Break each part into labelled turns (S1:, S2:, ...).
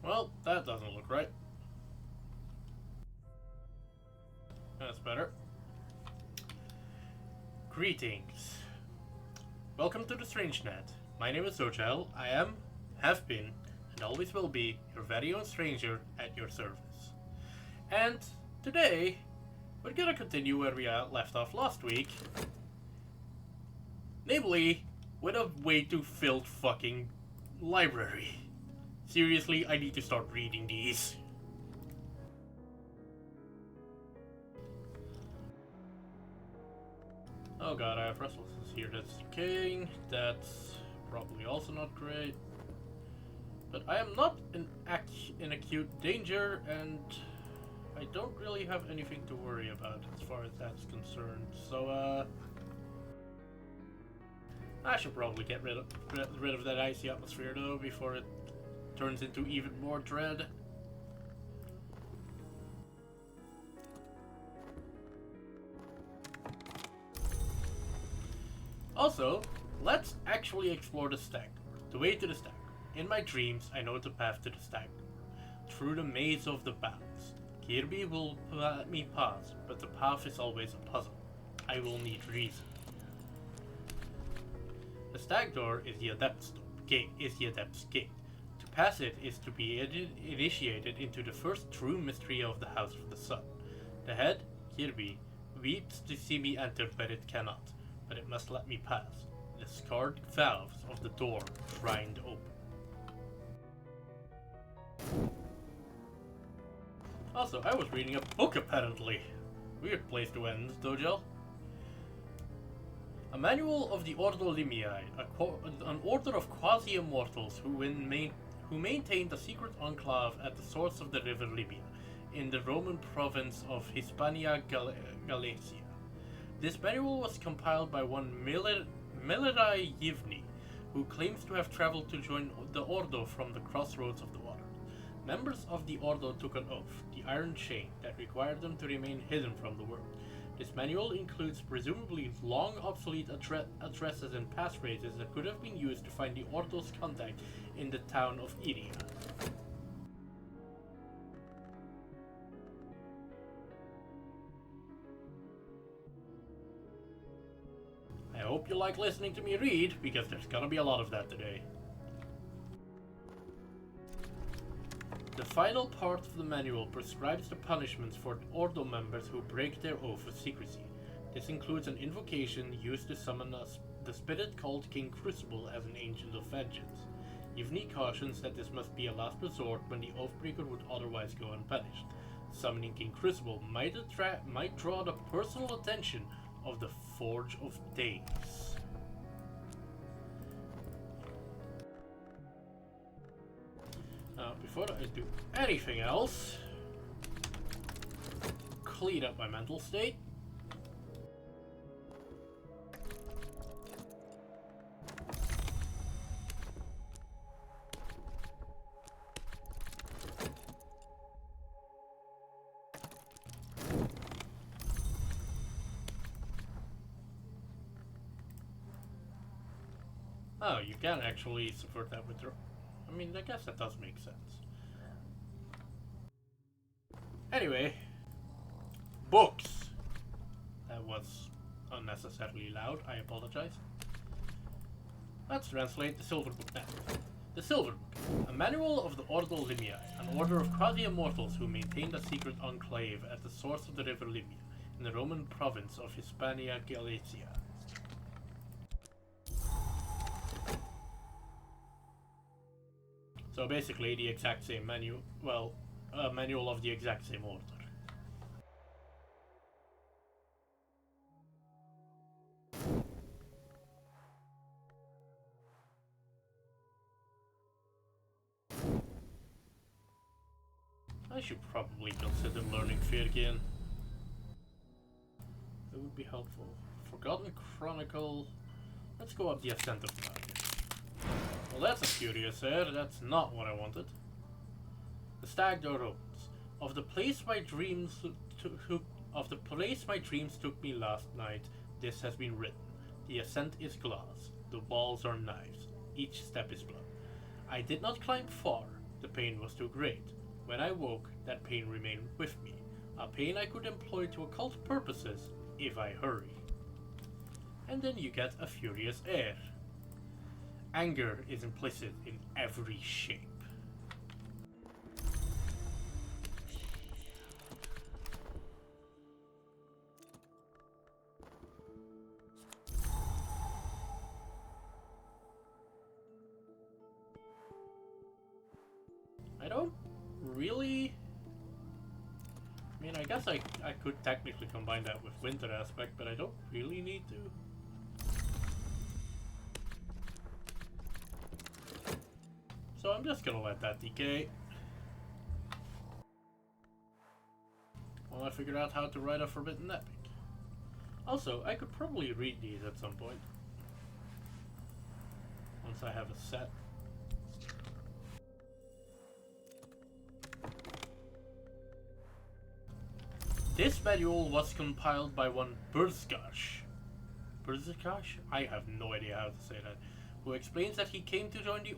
S1: Well, that doesn't look right. That's better. Greetings. Welcome to the StrangeNet. My name is Zojel. I am, have been, and always will be your very own stranger at your service. And today, we're gonna continue where we left off last week. Namely, with a way too filled fucking library. Seriously, I need to start reading these. Oh god, I have restlessness here. That's decaying. That's probably also not great. But I am not in acute danger, and I don't really have anything to worry about as far as that's concerned. So, I should probably get rid of that icy atmosphere though before it turns into even more dread. Also, let's actually explore the stag. The way to the stag. In my dreams, I know the path to the stag. Through the maze of the paths. Kirby will let me pass, but the path is always a puzzle. I will need reason. The stag door is the Adept's gate. To pass it is to be initiated into the first true mystery of the House of the Sun. The head, Kirby, weeps to see me enter, but it cannot. But it must let me pass. The scarred valves of the door grind open. Also, I was reading a book apparently. Weird place to end, Dojel. A manual of the Ordo Limii, an order of quasi-immortals who maintained a secret enclave at the source of the river Libya, in the Roman province of Hispania Galicia. This manual was compiled by one Miloraj Yivni, who claims to have traveled to join the Ordo from the crossroads of the water. Members of the Ordo took an oath, the Iron Chain, that required them to remain hidden from the world. This manual includes presumably long obsolete addresses and passphrases that could have been used to find the Ordo's contact in the town of Iria. I hope you like listening to me read, because there's gonna be a lot of that today. The final part of the manual prescribes the punishments for Ordo members who break their oath of secrecy. This includes an invocation used to summon the spirit called King Crucible as an agent of vengeance. Yivni cautions that this must be a last resort when the oathbreaker would otherwise go unpunished. Summoning King Crucible might draw the personal attention of the Forge of Days. Now, before I do anything else, clean up my mental state. Oh, you can actually subvert that with your... I mean, I guess that does make sense. Anyway, books. That was unnecessarily loud, I apologize. Let's translate the Silver Book now. The Silver Book, a manual of the Ordo Limii, an order of quasi-immortals who maintained a secret enclave at the source of the river Libya, in the Roman province of Hispania Galicia. So basically the exact same manual, well, a manual of the exact same order. I should probably consider learning Virgian. That would be helpful. Forgotten Chronicle. Let's go up the Ascent of Dragon. Well, that's a curious air. That's not what I wanted. The stag door opens. Of the place my dreams took me last night, this has been written. The ascent is glass. The walls are knives. Each step is blood. I did not climb far. The pain was too great. When I woke, that pain remained with me, a pain I could employ to occult purposes if I hurry. And then you get a furious air. Anger is implicit in every shape. I don't really... I mean, I guess I could technically combine that with winter aspect, but I don't really need to. So I'm just gonna let that decay. While I figure out how to write a forbidden epic. Also, I could probably read these at some point. Once I have a set. This manual was compiled by one Burzgash. Burzgash? I have no idea how to say that. Who explains that he came to join the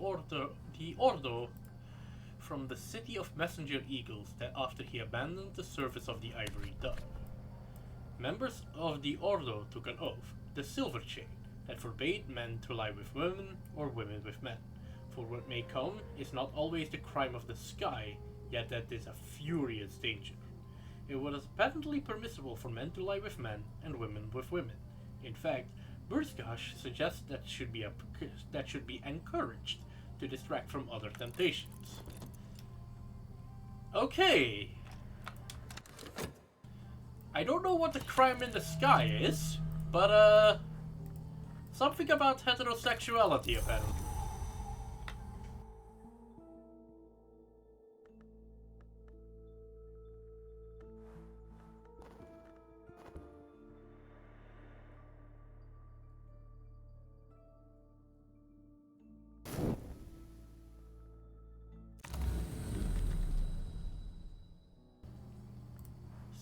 S1: Ordo from the city of Messenger Eagles that after he abandoned the service of the Ivory Dove. Members of the Ordo took an oath, the Silver Chain, that forbade men to lie with women or women with men. For what may come is not always the crime of the sky, yet that is a furious danger. It was patently permissible for men to lie with men and women with women. In fact, Burzgash suggests that should be encouraged to distract from other temptations. Okay. I don't know what the crime in the sky is, but something about heterosexuality apparently.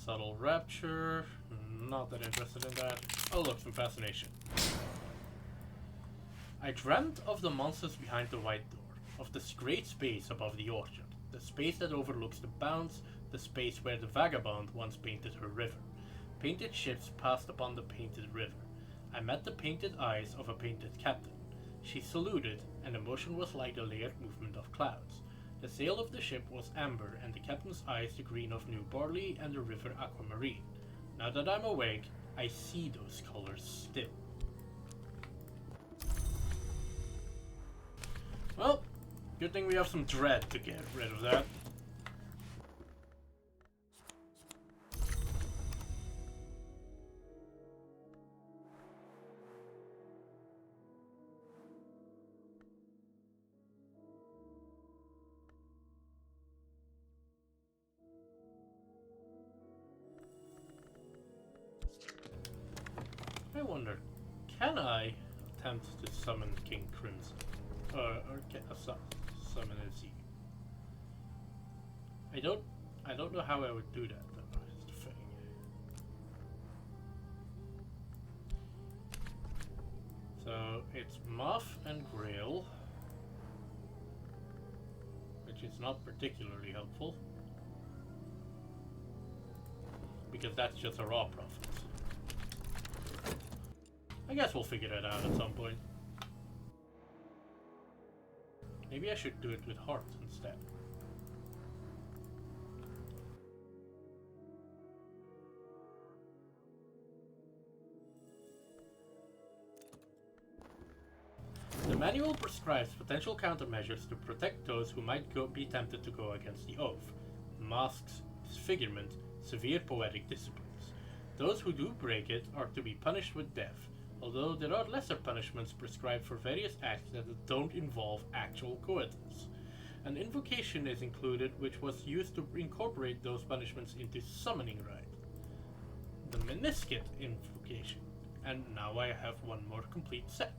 S1: Subtle rapture, not that interested in that. Oh look, some fascination. I dreamt of the monsters behind the white door, of this great space above the orchard, the space that overlooks the bounds, the space where the vagabond once painted her river. Painted ships passed upon the painted river. I met the painted eyes of a painted captain. She saluted, and the motion was like the layered movement of clouds. The sail of the ship was amber, and the captain's eyes the green of new barley and the river aquamarine. Now that I'm awake, I see those colors still. Well, good thing we have some dread to get rid of that. I wonder, can I attempt to summon King Crimson? Or summon Izzy? I don't know how I would do that though, is the thing. So it's Moth and Grail, which is not particularly helpful. Because that's just a raw profit. I guess we'll figure that out at some point. Maybe I should do it with heart instead. The manual prescribes potential countermeasures to protect those who might be tempted to go against the oath. Masks, disfigurement, severe poetic disciplines. Those who do break it are to be punished with death, although there are lesser punishments prescribed for various acts that don't involve actual coitus. An invocation is included which was used to incorporate those punishments into summoning rite. The Meniscate invocation. And now I have one more complete set.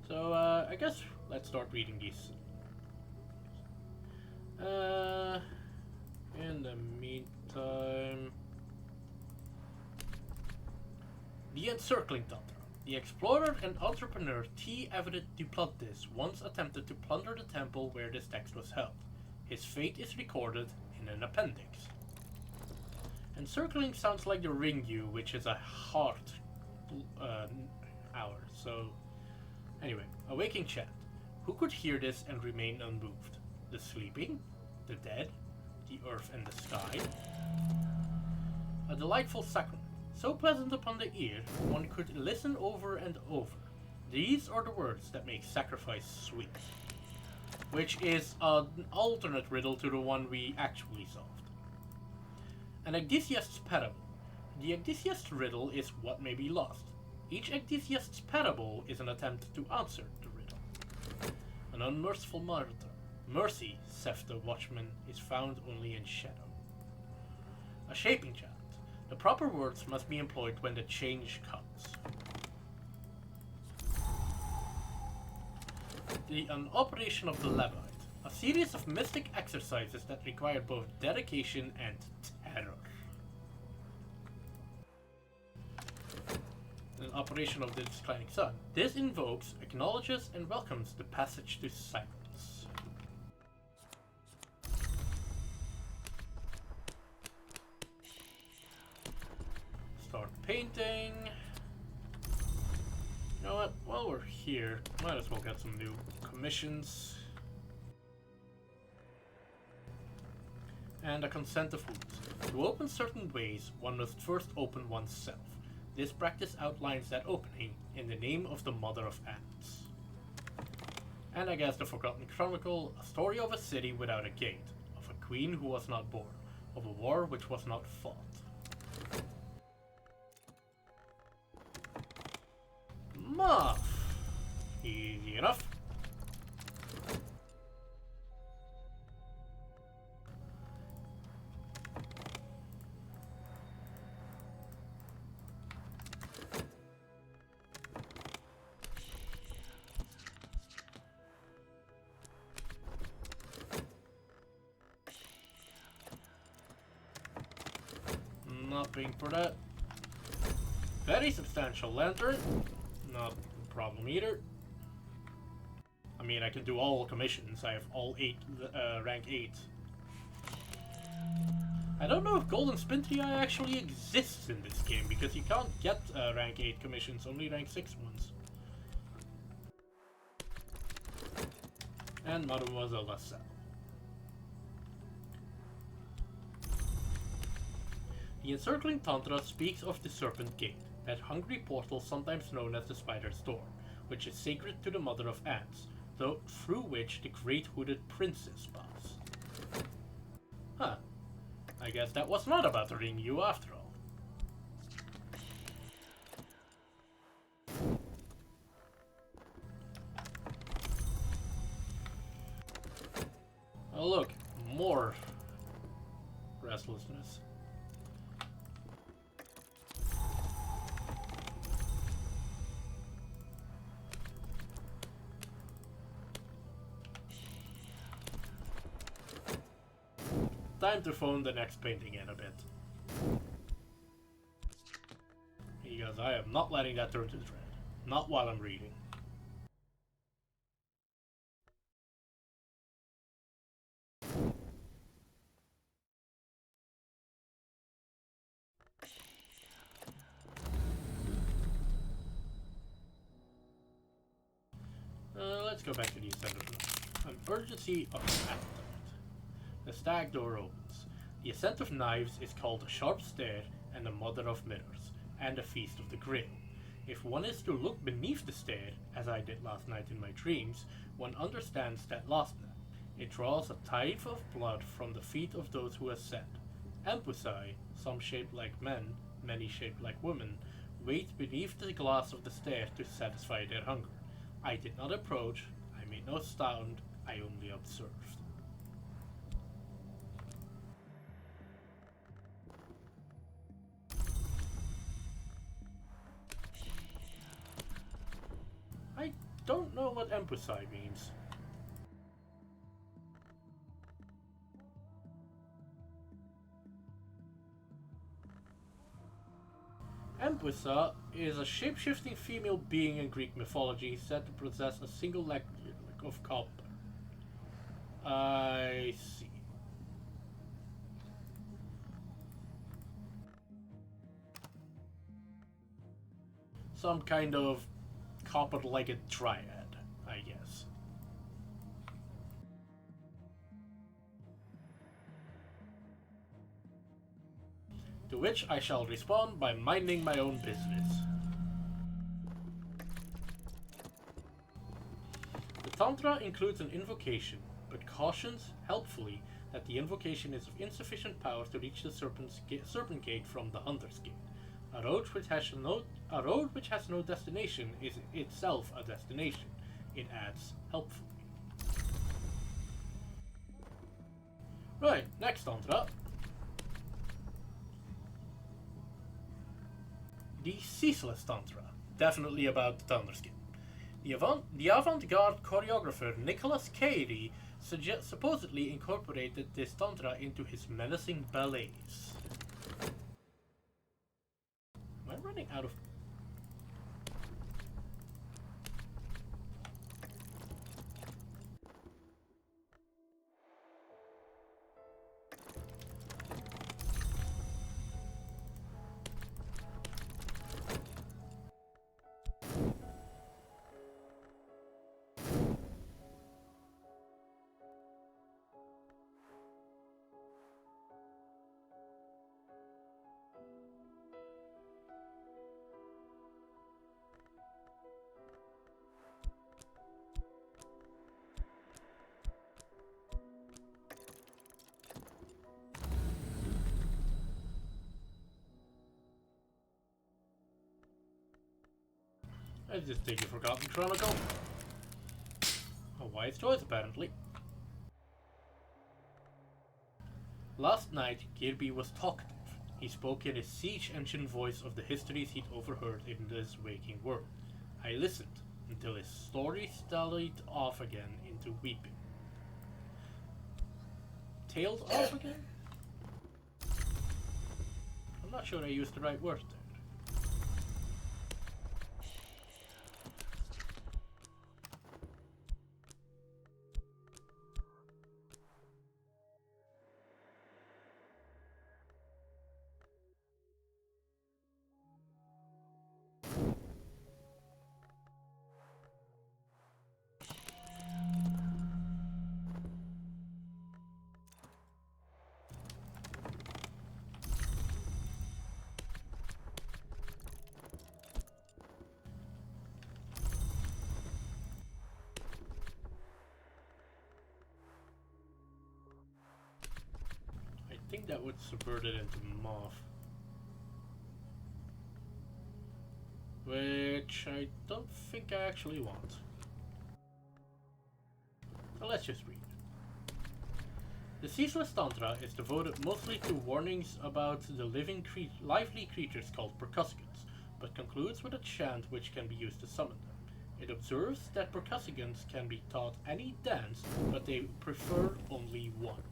S1: So I guess let's start reading these. In the meantime... The Encircling Tundra. The explorer and entrepreneur T. Everett Duplantis once attempted to plunder the temple where this text was held. His fate is recorded in an appendix. Encircling sounds like the ring U, which is a heart hour, so... Anyway, awaking chant. Who could hear this and remain unmoved? The sleeping? The dead? The earth and the sky? A delightful sacrament, so pleasant upon the ear, one could listen over and over. These are the words that make sacrifice sweet. Which is an alternate riddle to the one we actually solved. An Ecdysiast's parable. The Ecdysiast's riddle is what may be lost. Each Ecdysiast's parable is an attempt to answer the riddle. An unmerciful martyr. Mercy, saith the watchman, is found only in shadow. A shaping chant. The proper words must be employed when the change comes. An operation of the Levite. A series of mystic exercises that require both dedication and terror. An operation of the declining sun. This invokes, acknowledges, and welcomes the passage to silence. Start painting. You know what? While we're here, might as well get some new commissions. And a consent of rules. To open certain ways, one must first open oneself. This practice outlines that opening in the name of the Mother of Ants. And I guess the Forgotten Chronicle, a story of a city without a gate, of a queen who was not born, of a war which was not fought. Muff! Easy enough. Not paying for that. Very substantial lantern. Not a problem either. I mean, I can do all commissions. I have all 8, rank 8. I don't know if Golden Spintriae actually exists in this game, because you can't get rank 8 commissions, only rank 6 ones. And Mademoiselle LaSalle. The Encircling Tantra speaks of the Serpent Gate, that hungry portal sometimes known as the Spider's Door, which is sacred to the Mother of Ants, though through which the Great Hooded Princess pass. Huh. I guess that was not about the ring U after all. Oh look, more restlessness. Time to phone the next painting in a bit. Because I am not letting that turn to dread. Not while I'm reading. Let's go back to the Ascent of Knives. An urgency of appetite. The stag door opens. The Ascent of Knives is called a sharp stare and the Mother of Mirrors, and the Feast of the Grail. If one is to look beneath the stare, as I did last night in my dreams, one understands that last night. It draws a tide of blood from the feet of those who ascend. Empusae, some shaped like men, many shaped like women, wait beneath the glass of the stair to satisfy their hunger. I did not approach, I made no sound, I only observed. I don't know what Empusae means. Empusa is a shape-shifting female being in Greek mythology said to possess a single leg of copper. I see. Some kind of copper-legged dryad, I guess. To which I shall respond by minding my own business. The Tantra includes an invocation, but cautions, helpfully, that the invocation is of insufficient power to reach the serpent gate from the Hunter's Gate. A road which has no destination is itself a destination, it adds helpfully. Right, next Tantra. The Ceaseless Tantra, definitely about the Thunderskin. The avant-garde choreographer Nicholas Cady supposedly incorporated this tantra into his menacing ballets. Am I running out of... I just take a forgotten chronicle. A wise choice, apparently. Last night, Kirby was talkative. He spoke in his siege engine voice of the histories he'd overheard in this waking world. I listened until his story started off again into weeping. Tailed off again? I'm not sure I used the right word there. I think that would subvert it into Moth. Which I don't think I actually want. So let's just read. The Ceaseless Tantra is devoted mostly to warnings about the lively creatures called percussicants, but concludes with a chant which can be used to summon them. It observes that percussicants can be taught any dance, but they prefer only one.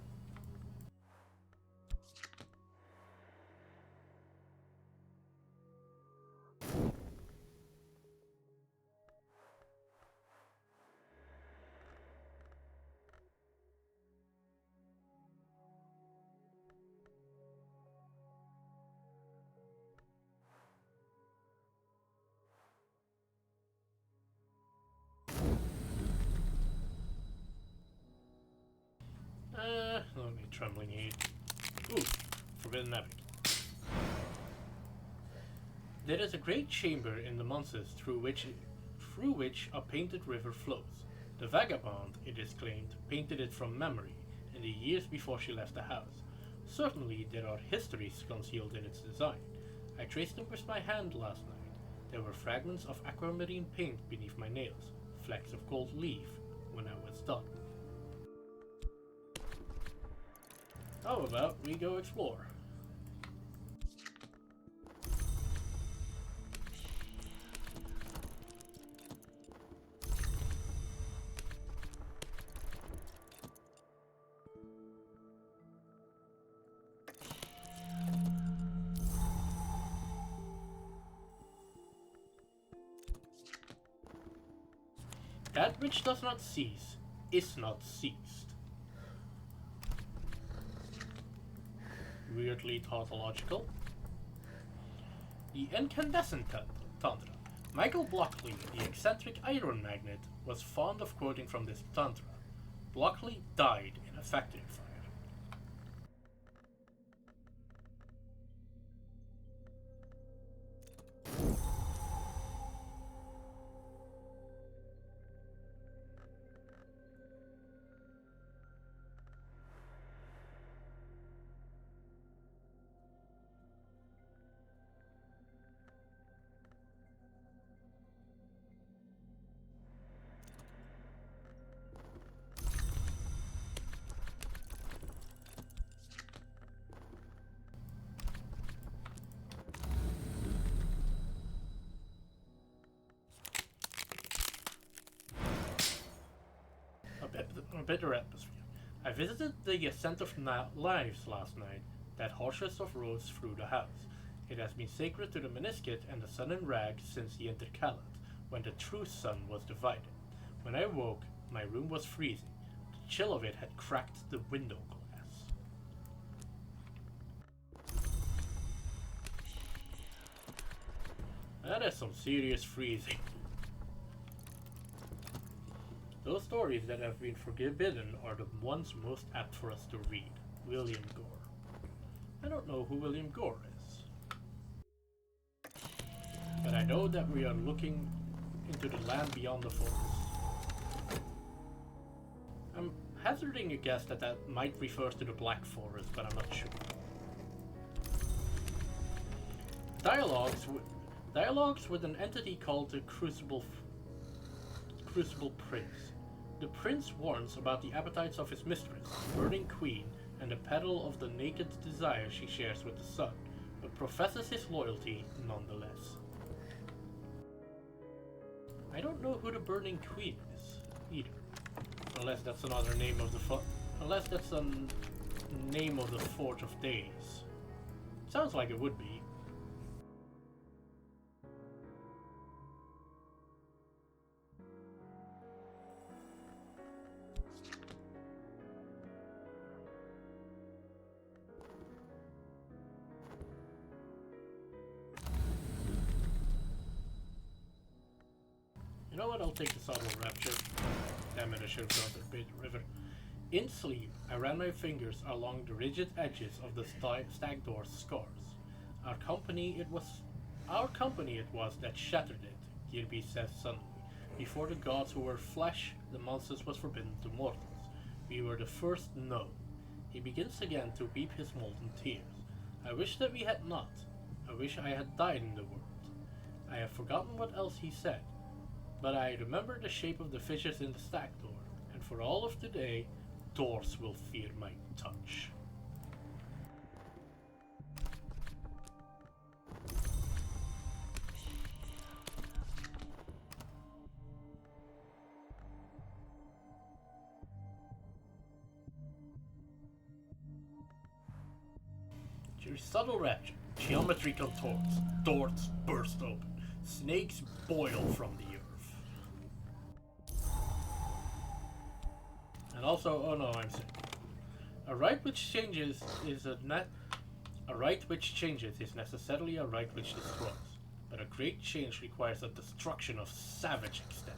S1: Don't need trembling aid. Ooh, forbidden epic. There is a great chamber in the Monses through which a painted river flows. The vagabond, it is claimed, painted it from memory in the years before she left the house. Certainly there are histories concealed in its design. I traced them with my hand last night. There were fragments of aquamarine paint beneath my nails, flecks of gold leaf when I was done. How about we go explore? That which does not cease is not ceased. Weirdly tautological. The incandescent tantra. Michael Blockley, the eccentric iron magnate, was fond of quoting from this tantra. Blockley died in a factory fire. A bitter atmosphere. I visited the Ascent of Lives last night, that harshest of roads through the house. It has been sacred to the Meniscate and the Sun and Rag since the Intercalate, when the true sun was divided. When I woke, my room was freezing. The chill of it had cracked the window glass. That is some serious freezing. Those stories that have been forbidden are the ones most apt for us to read. William Gore. I don't know who William Gore is. But I know that we are looking into the land beyond the forest. I'm hazarding a guess that might refer to the Black Forest, but I'm not sure. Dialogues with an entity called the Crucible Prince. The prince warns about the appetites of his mistress, the burning queen, and the petal of the naked desire she shares with the sun, but professes his loyalty nonetheless. I don't know who the burning queen is, either. Unless that's another name of the unless that's a name of the Forge of Days. Sounds like it would be. You know what, I'll take the Subtle Rapture. Damn it, I should have gone to the river. In sleep, I ran my fingers along the rigid edges of the stag door's scars. Our company it was that shattered it, Girby says suddenly. Before the gods who were flesh, the monsters was forbidden to mortals. We were the first known. He begins again to weep his molten tears. I wish that we had not. I wish I had died in the world. I have forgotten what else he said. But I remember the shape of the fissures in the stag door, and for all of today, doors will fear my touch. Subtle rapture, geometry contorts, doors burst open, snakes boil from the earth. And also, oh no, I'm sick. A right which changes is necessarily a right which destroys, but a great change requires a destruction of savage extent.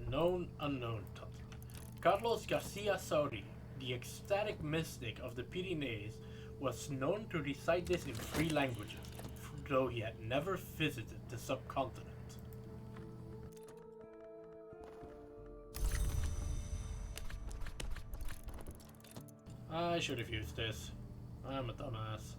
S1: Known unknown title. Carlos Garcia Sauri, the ecstatic mystic of the Pyrenees, was known to recite this in 3 languages, though he had never visited the subcontinent. I should have used this. I'm a dumbass.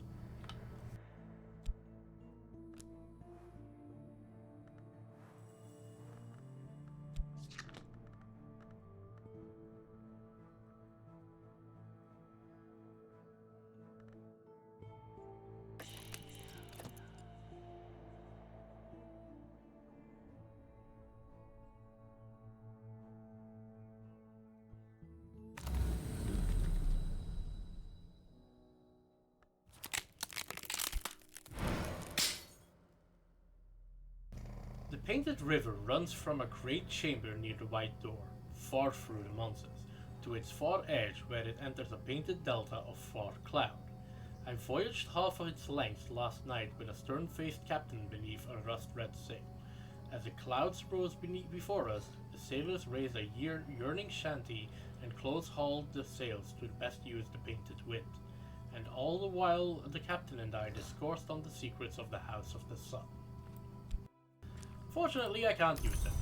S1: The painted river runs from a great chamber near the white door, far through the Monses, to its far edge where it enters a painted delta of far cloud. I voyaged half of its length last night with a stern-faced captain beneath a rust-red sail. As the clouds rose before us, the sailors raised a yearning shanty and close-hauled the sails to best use the painted wind. And all the while the captain and I discoursed on the secrets of the House of the Sun. Fortunately, I can't use them.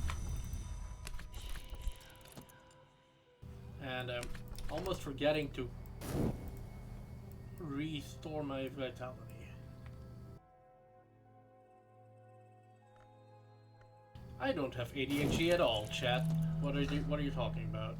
S1: And I'm almost forgetting to restore my vitality. I don't have ADHD at all, chat. What are you talking about?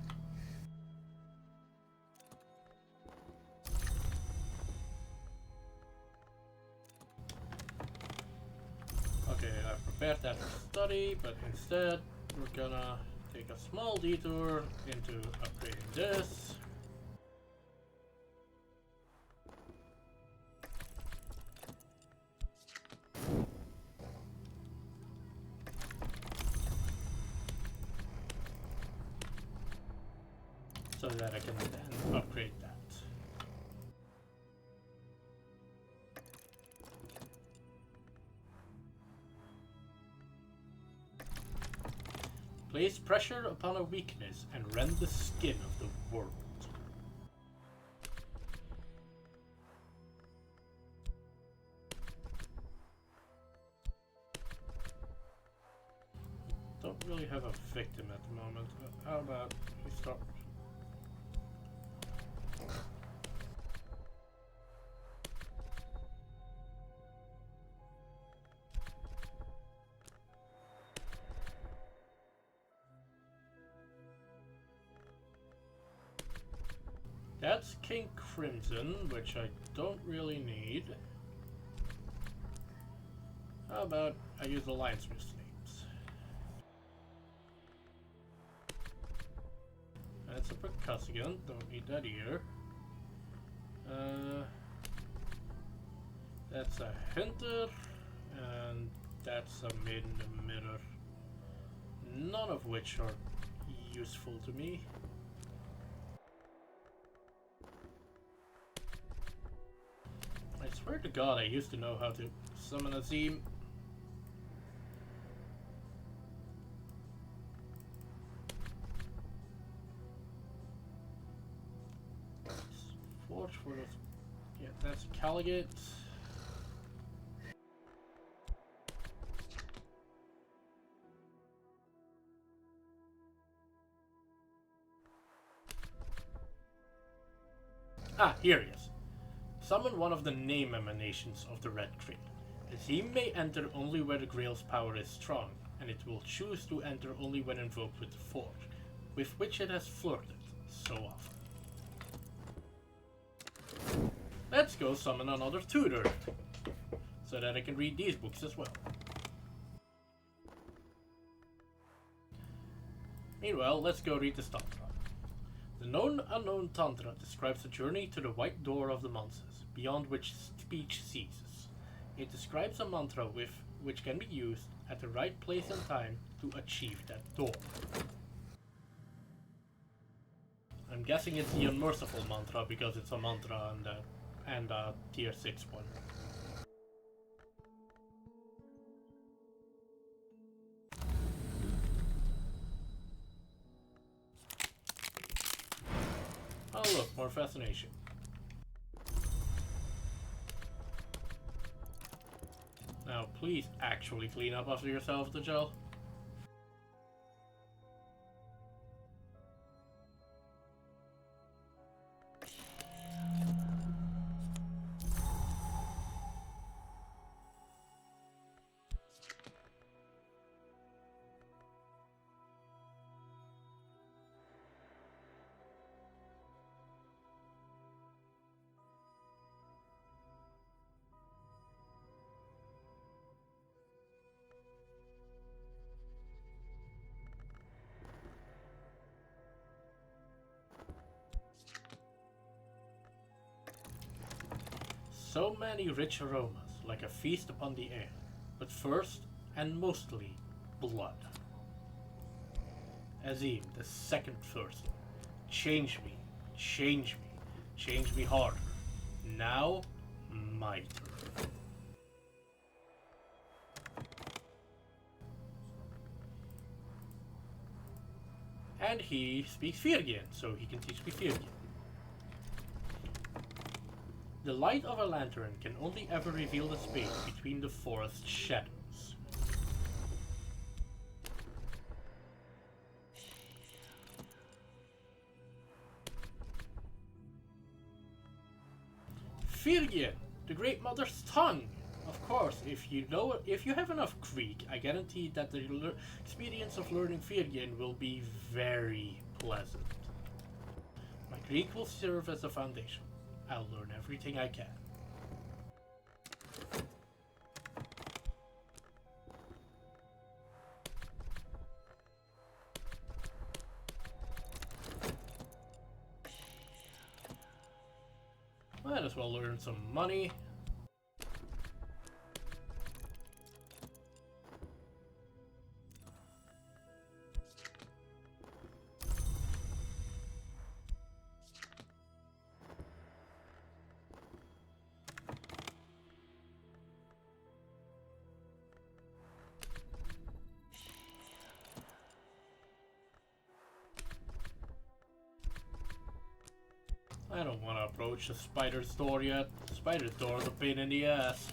S1: Okay, I've prepared that for study, but instead we're gonna take a small detour into upgrading this. So that I can then upgrade that. Place pressure upon a weakness and rend the skin of the world. Don't really have a victim at the moment. How about we start? That's King Crimson, which I don't really need. How about I use Alliance names? That's a percussive, don't need that either. That's a Hunter, and that's a Maiden the Mirror. None of which are useful to me. I swear to God, I used to know how to summon a Zeme. Forge for those. Yeah, that's Caligate. Ah, here he is. Summon one of the name emanations of the Red Grail. The Zeme may enter only where the Grail's power is strong, and it will choose to enter only when invoked with the Forge, with which it has flirted so often. Let's go summon another tutor, so that I can read these books as well. Meanwhile, let's go read this Tantra. The known unknown Tantra describes a journey to the white door of the Monses, beyond which speech ceases. It describes a mantra which can be used at the right place and time to achieve that door. I'm guessing it's the unmerciful mantra because it's a mantra and a tier 6 one. Oh look, more fascination. Now please actually clean up after yourself, Dajjal. So many rich aromas, like a feast upon the air. But first, and mostly, blood. Azim, the second person. Change me, change me, change me harder. Now, my turn. And he speaks Firgian, so he can teach me Firgian. The light of a lantern can only ever reveal the space between the forest shadows. Firgian, the Great Mother's tongue. Of course, if you have enough Greek, I guarantee that the experience of learning Firgian will be very pleasant. My Greek will serve as a foundation. I'll learn everything I can. Might as well earn some money. I don't want to approach the spider's door yet. The spider's door is a pain in the ass.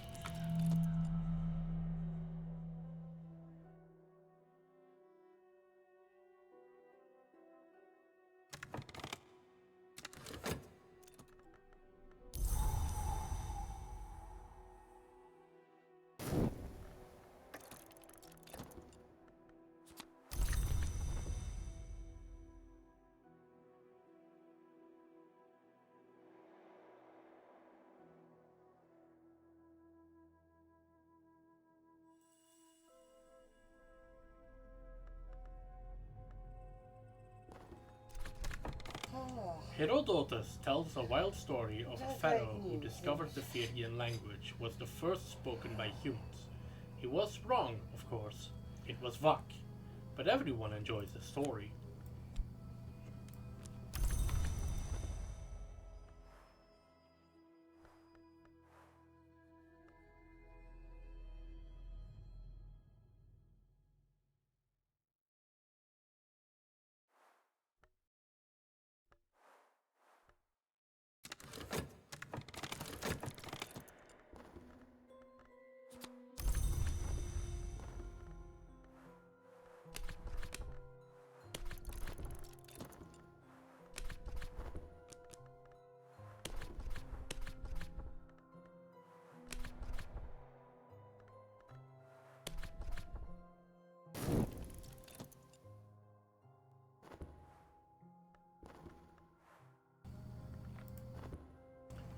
S1: Herodotus tells a wild story of a pharaoh who discovered the Phrygian language was the first spoken by humans. He was wrong, of course. It was Vak. But everyone enjoys the story.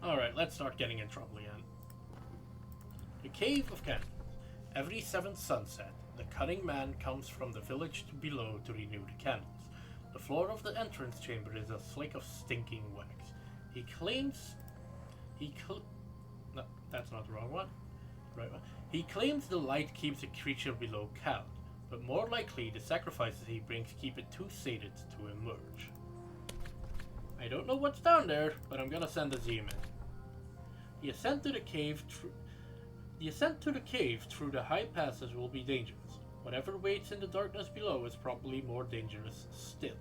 S1: Alright, let's start getting in trouble again. The Cave of Candles. Every seventh sunset, the cunning man comes from the village below to renew the candles. The floor of the entrance chamber is a slick of stinking wax. No, that's not the wrong one. Right one. He claims the light keeps the creature below cowed, but more likely the sacrifices he brings keep it too sated to emerge. I don't know what's down there, but I'm gonna send a Azim in. The ascent to the cave through the high passes will be dangerous. Whatever waits in the darkness below is probably more dangerous still.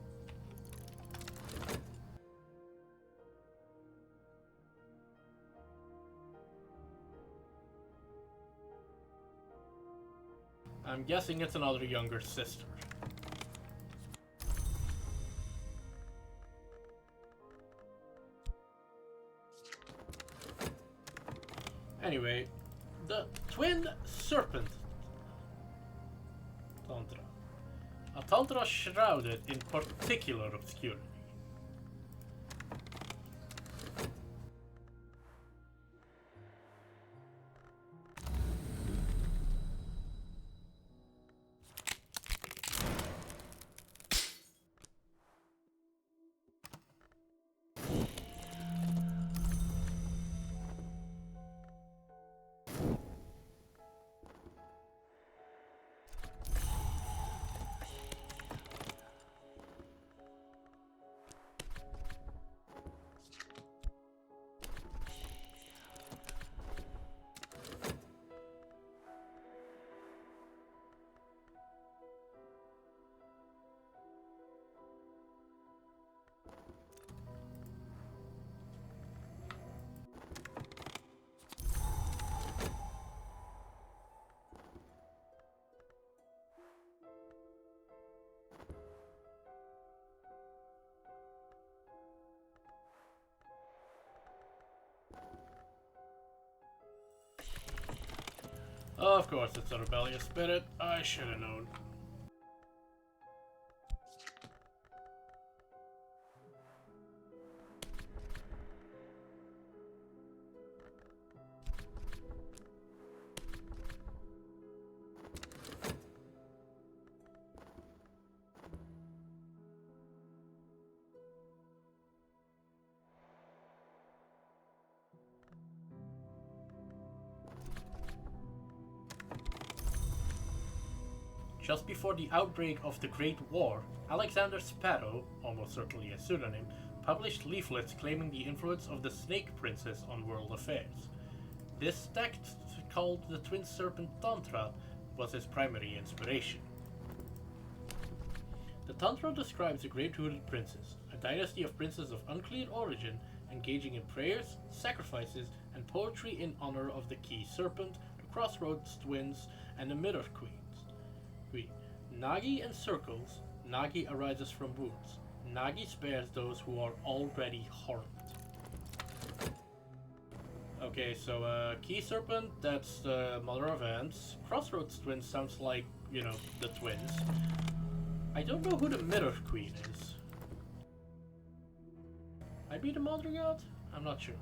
S1: I'm guessing it's another younger sister. Anyway, the twin serpent tantra. A tantra shrouded in particular obscurity. Of course, it's a rebellious spirit. I should have known. Just before the outbreak of the Great War, Alexander Sparrow, almost certainly a pseudonym, published leaflets claiming the influence of the Snake Princess on world affairs. This text, called the Twin Serpent Tantra, was his primary inspiration. The Tantra describes the Great Hooded Princess, a dynasty of princes of unclear origin engaging in prayers, sacrifices, and poetry in honor of the Key Serpent, the Crossroads Twins, and the Mirror Queens. Nagi encircles, Nagi arises from wounds. Nagi spares those who are already harmed. Okay, so Key Serpent, that's the Mother of Ants. Crossroads Twins sounds like, you know, the twins. I don't know who the Mirror Queen is. Might be the Mother God? I'm not sure.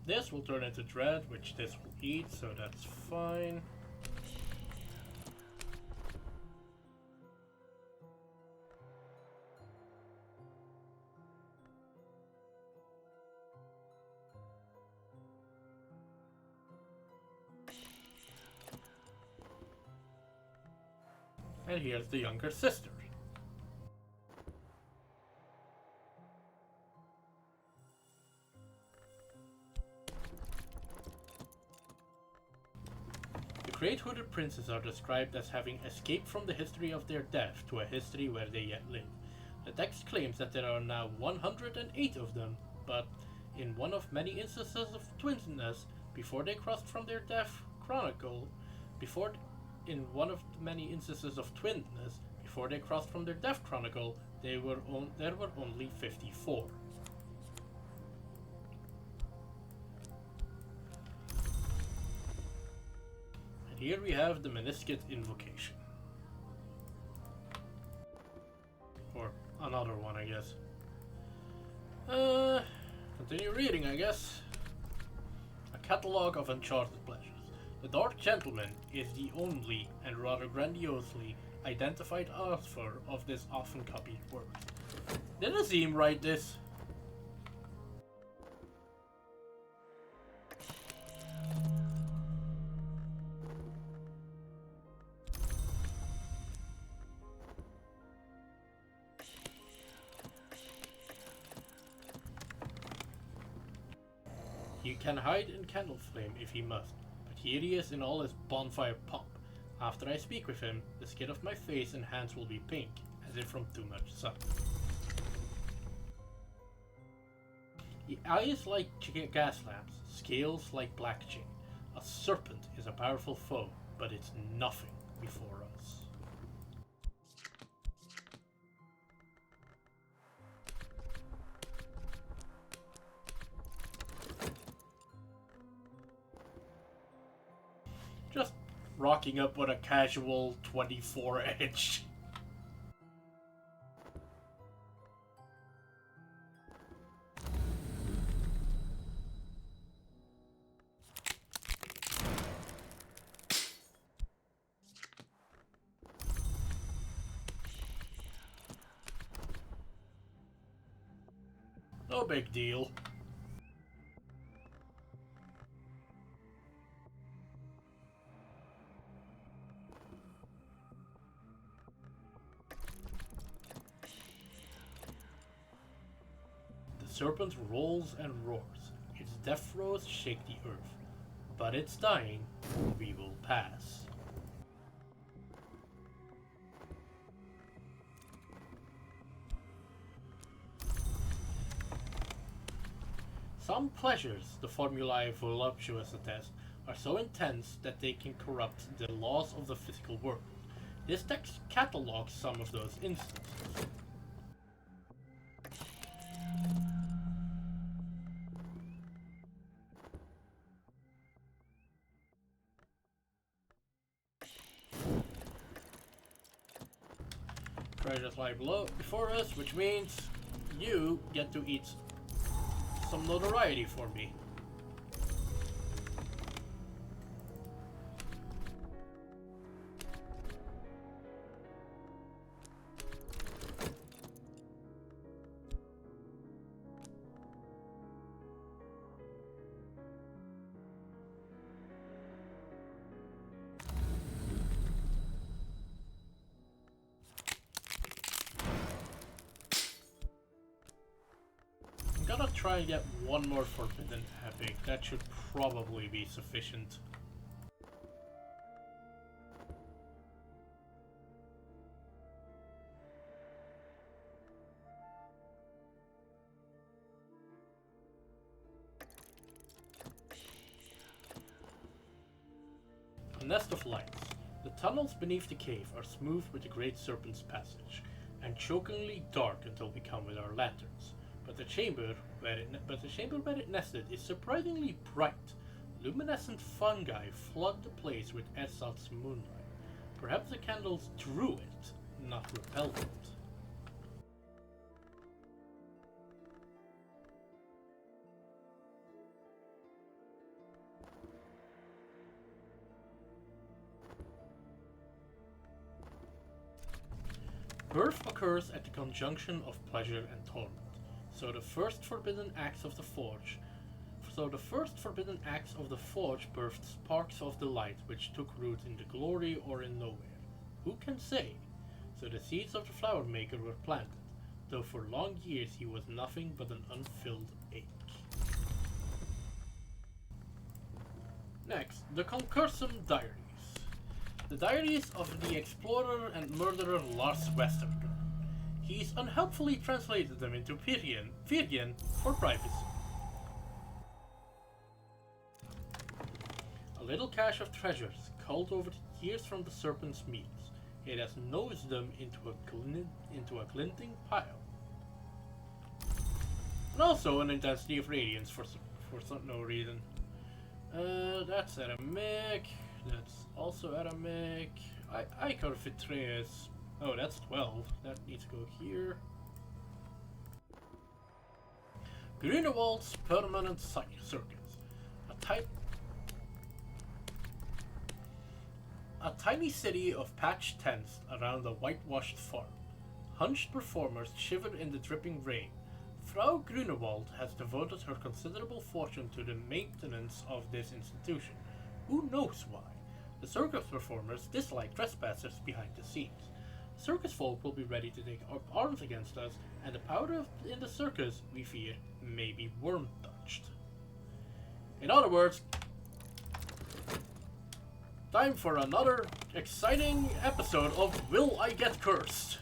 S1: This will turn into dread, which this will eat, so that's fine. And here's the younger sister. The Great Hooded Princes are described as having escaped from the history of their death to a history where they yet live. The text claims that there are now 108 of them, but in one of many instances of twinness, before they crossed from their death chronicle, there were only 54. And here we have the Meniscate Invocation. Or another one, I guess. Continue reading, I guess. A catalogue of uncharted pleasures. The Dark Gentleman is the only, and rather grandiosely, identified author of this often copied work. Did Azim write this? He can hide in candle flame if he must, but here he is in all his bonfire pomp. After I speak with him, the skin of my face and hands will be pink, as if from too much sun. The eyes like gas lamps, scales like black chain. A serpent is a powerful foe, but it's nothing before us. Just rocking up with a casual 24 edge. No big deal. The serpent rolls and roars. Its death throes shake the earth. But it's dying. We will pass. Some pleasures, the formulae voluptuous attest, are so intense that they can corrupt the laws of the physical world. This text catalogs some of those instances. Treasures lie before us, which means you get to eat some notoriety for me. I'm gonna try and get one more forbidden epic. That should probably be sufficient. A nest of lights. The tunnels beneath the cave are smooth with the Great Serpent's passage, and chokingly dark until we come with our lanterns. But the chamber where it nested is surprisingly bright. Luminescent fungi flood the place with Ersatz moonlight. Perhaps the candles drew it, not repelled it. Birth occurs at the conjunction of pleasure and torment. So the first forbidden acts of the forge birthed sparks of delight which took root in the glory or in nowhere. Who can say? So the seeds of the flower maker were planted, though for long years he was nothing but an unfilled ache. Next, the Concursum Diaries. The diaries of the explorer and murderer Lars Westerger. He's unhelpfully translated them into Virgin for privacy. A little cache of treasures culled over the years from the serpent's meals. It has nosed them into a glinting pile. And also an intensity of radiance for no reason. That's Aramaic. That's also Aramaic. Icar Vitreus. Oh, that's 12. That needs to go here. Grunewald's Permanent Circus. A tiny city of patched tents around a whitewashed farm. Hunched performers shiver in the dripping rain. Frau Grunewald has devoted her considerable fortune to the maintenance of this institution. Who knows why? The circus performers dislike trespassers behind the scenes. Circus folk will be ready to take up arms against us, and the powder in the circus, we fear, may be worm-touched. In other words, time for another exciting episode of Will I Get Cursed?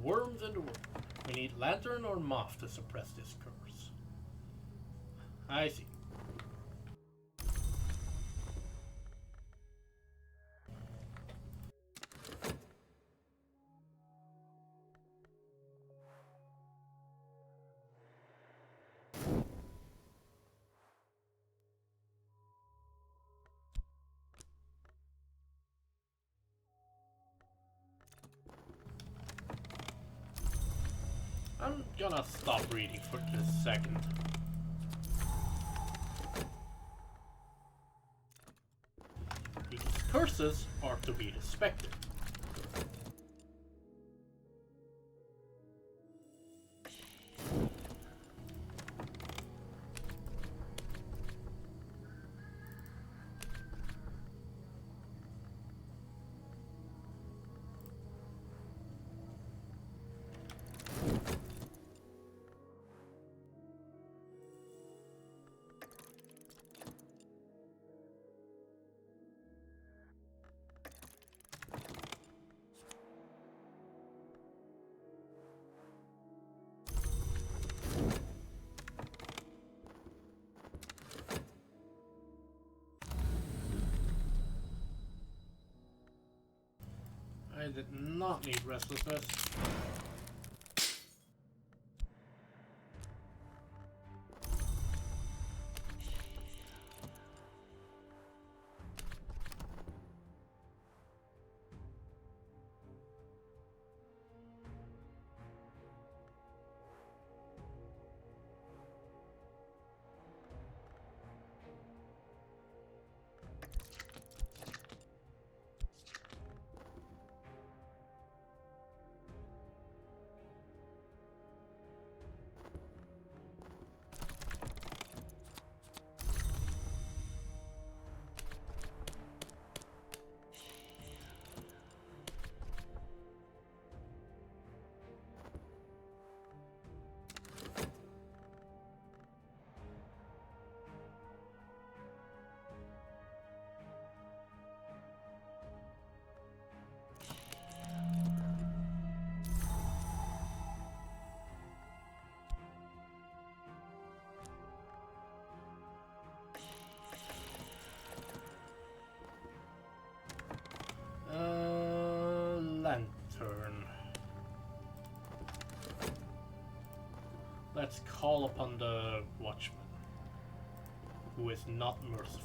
S1: worms in the world. We need lantern or moth to suppress this curse. I see. I'm gonna stop reading for just a second. Because curses are to be respected. I did not need restlessness. Lantern. Let's call upon the Watchman, who is not merciful.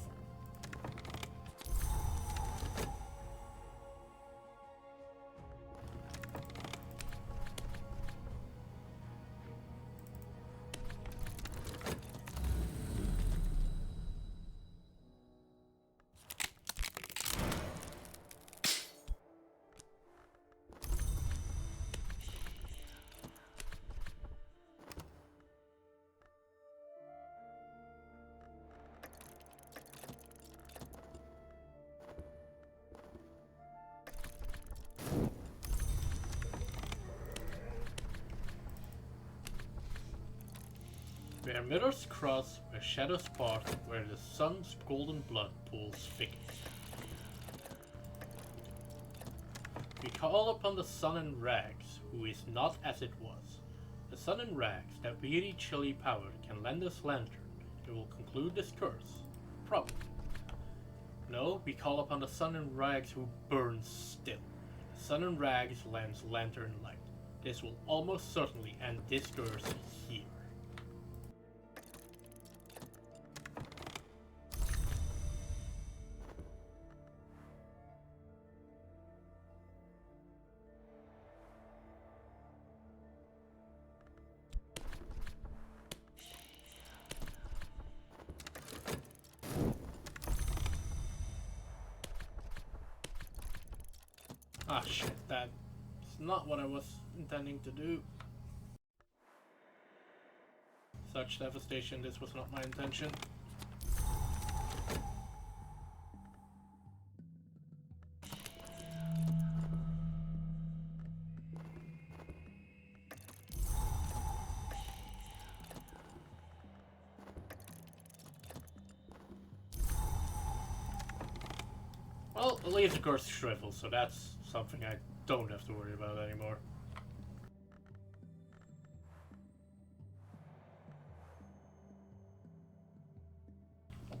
S1: Where mirrors cross, where shadows part, where the sun's golden blood pools thickens. We call upon the sun in rags, who is not as it was. The sun in rags, that weary chilly power, can lend us lantern. It will conclude this curse. Probably. No, we call upon the sun in rags who burns still. The sun in rags lends lantern light. This will almost certainly end this curse here. Ah shit, that's not what I was intending to do. Such devastation, this was not my intention. Well, at least the curse shrivels, so that's something I don't have to worry about anymore.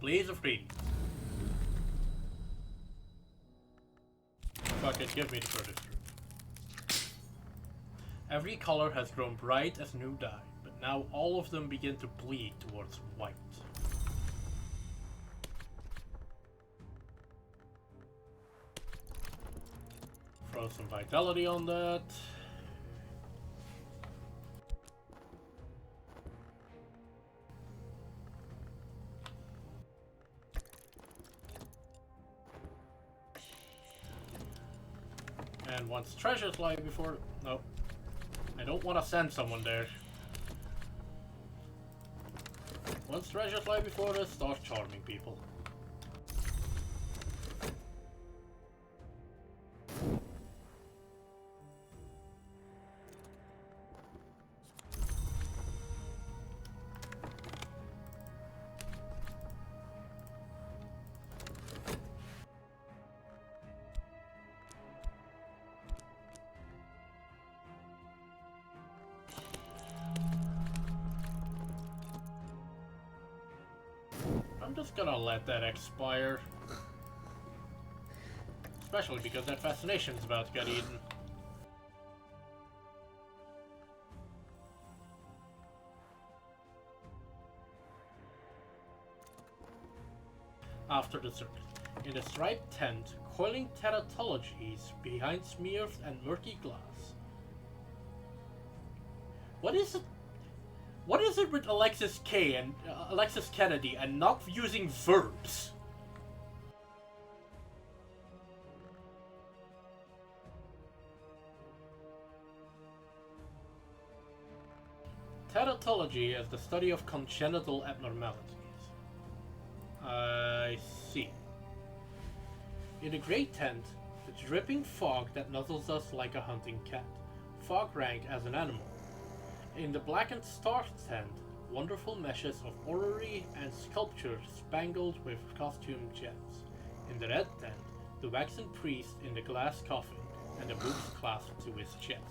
S1: blaze of radiance. Fuck it, give me the furthest route. Every color has grown bright as new dye, but now all of them begin to bleed towards white. Throw some vitality on that. And once treasures lie before... No. I don't want to send someone there. Once treasures lie before us, start charming people. I'm just gonna let that expire. Especially because that fascination is about to get eaten. After the circuit, in the striped tent, coiling teratologies behind smears and murky glass. What is it? What is it with Alexis Kennedy and not using verbs? Teratology is the study of congenital abnormalities. I see. In the great tent, the dripping fog that nuzzles us like a hunting cat. Fog rank as an animal. In the blackened star tent, wonderful meshes of orrery and sculpture spangled with costume gems. In the red tent, the waxen priest in the glass coffin and the boots clasped to his chest.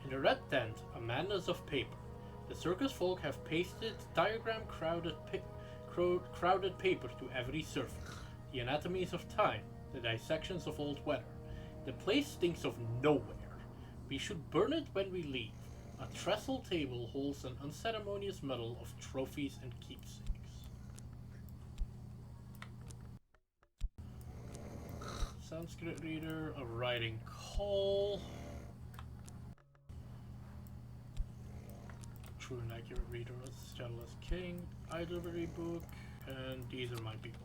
S1: In the red tent, a madness of paper. The circus folk have pasted diagram crowded paper to every surface. The anatomies of time, the dissections of old weather. The place stinks of nowhere. We should burn it when we leave. A trestle table holds an unceremonious medal of trophies and keepsakes. Sanskrit reader, a writing call. True and accurate reader, Shadowless King, Idleberry book, and these are my people.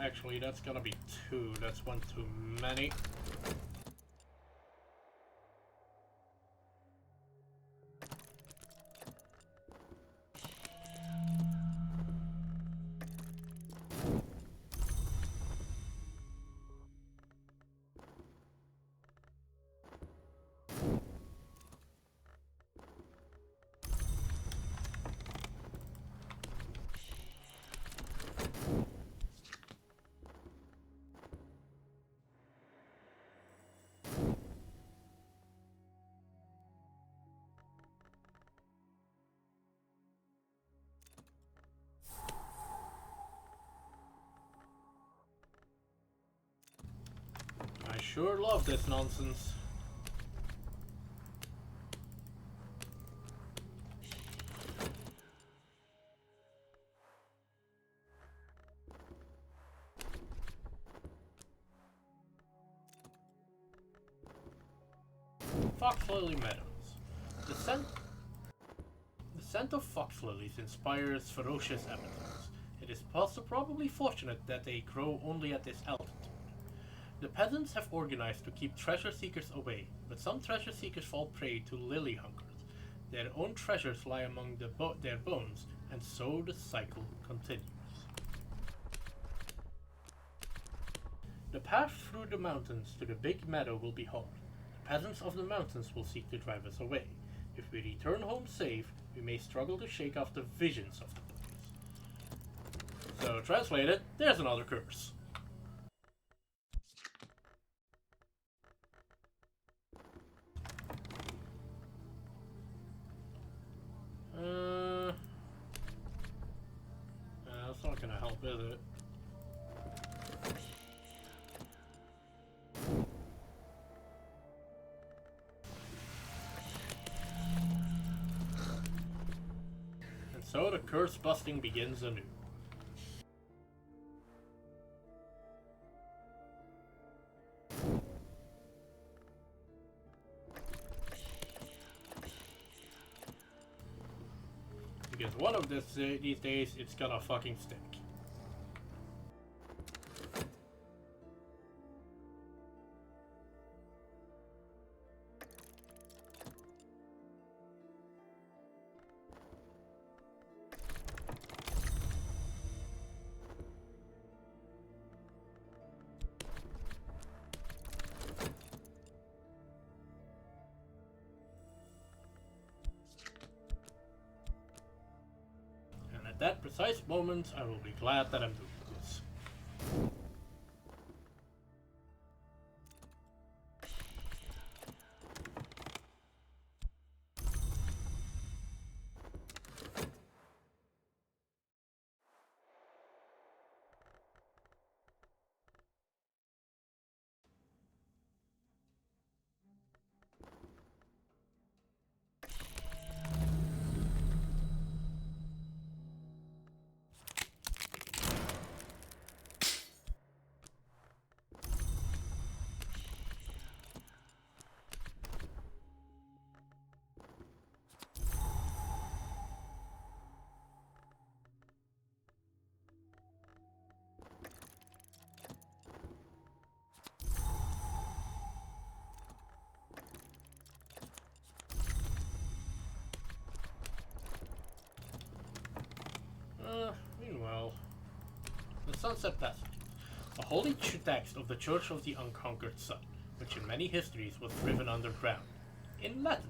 S1: Actually, that's gonna be 2. That's one too many. I sure love this nonsense. Fox Lily Meadows. The scent of fox lilies inspires ferocious appetites. It is probably fortunate that they grow only at this altitude. The peasants have organized to keep treasure seekers away, but some treasure seekers fall prey to lily hunters. Their own treasures lie among their bones, and so the cycle continues. The path through the mountains to the big meadow will be hard. The peasants of the mountains will seek to drive us away. If we return home safe, we may struggle to shake off the visions of the place. So, translated, there's another curse. That's not gonna help, is it? And so the curse busting begins anew. Because one of these days, it's gonna fucking stick. At that precise moment, I will be glad that I'm doing this. Meanwhile, the Sunset Passage, a holy text of the Church of the Unconquered Sun, which in many histories was driven underground, in Latin.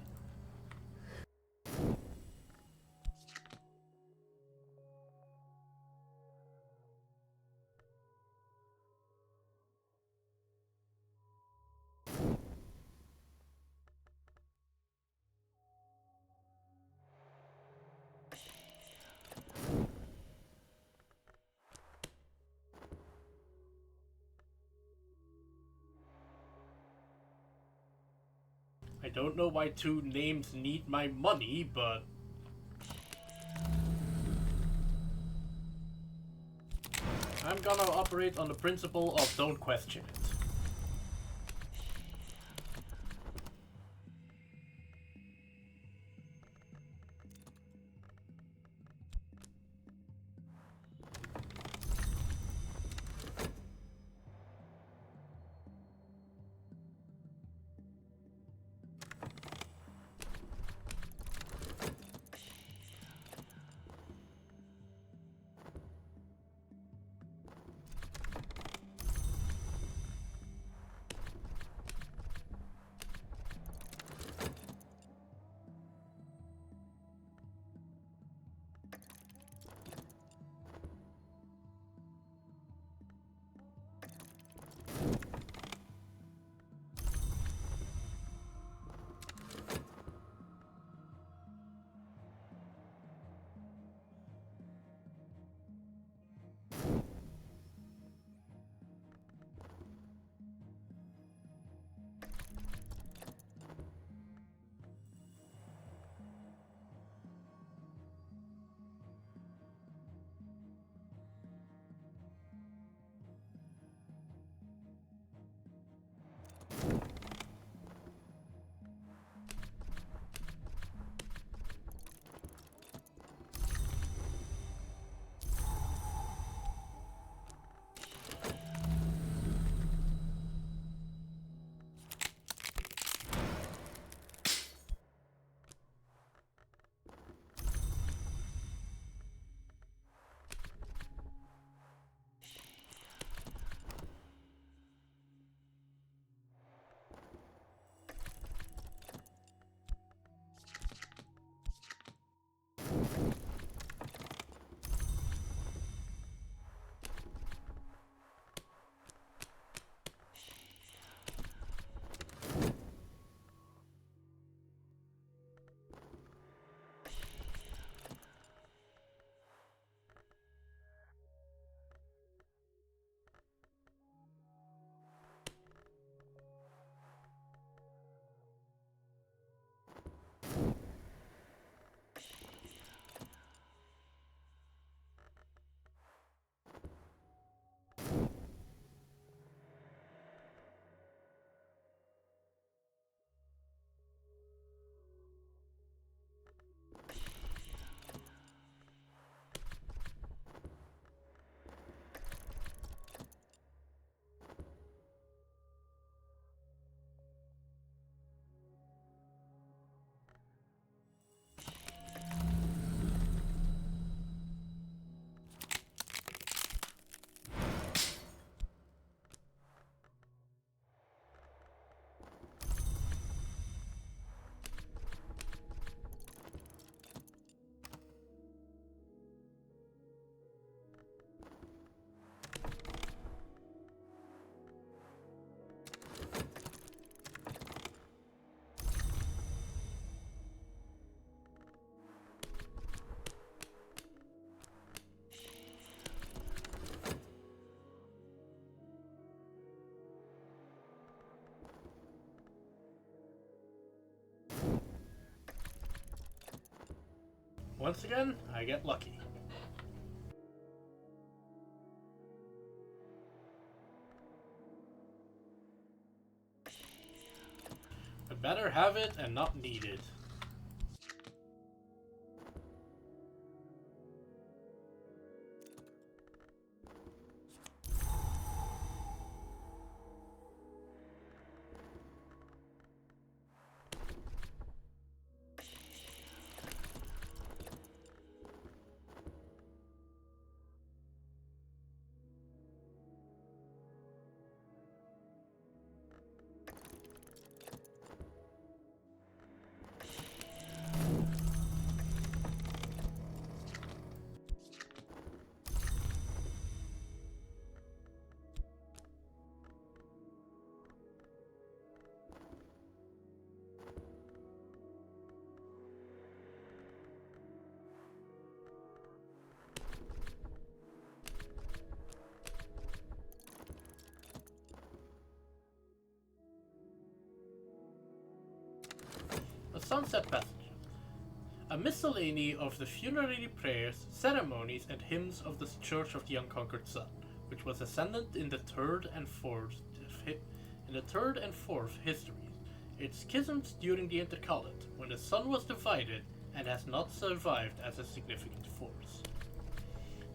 S1: I don't know why two names need my money, but I'm gonna operate on the principle of don't question it. Once again, I get lucky. I'd better have it and not need it. A sunset passage. A miscellany of the funerary prayers, ceremonies, and hymns of the Church of the Unconquered Sun, which was ascendant in the third and fourth histories. It schismed during the Intercalate, when the sun was divided, and has not survived as a significant force.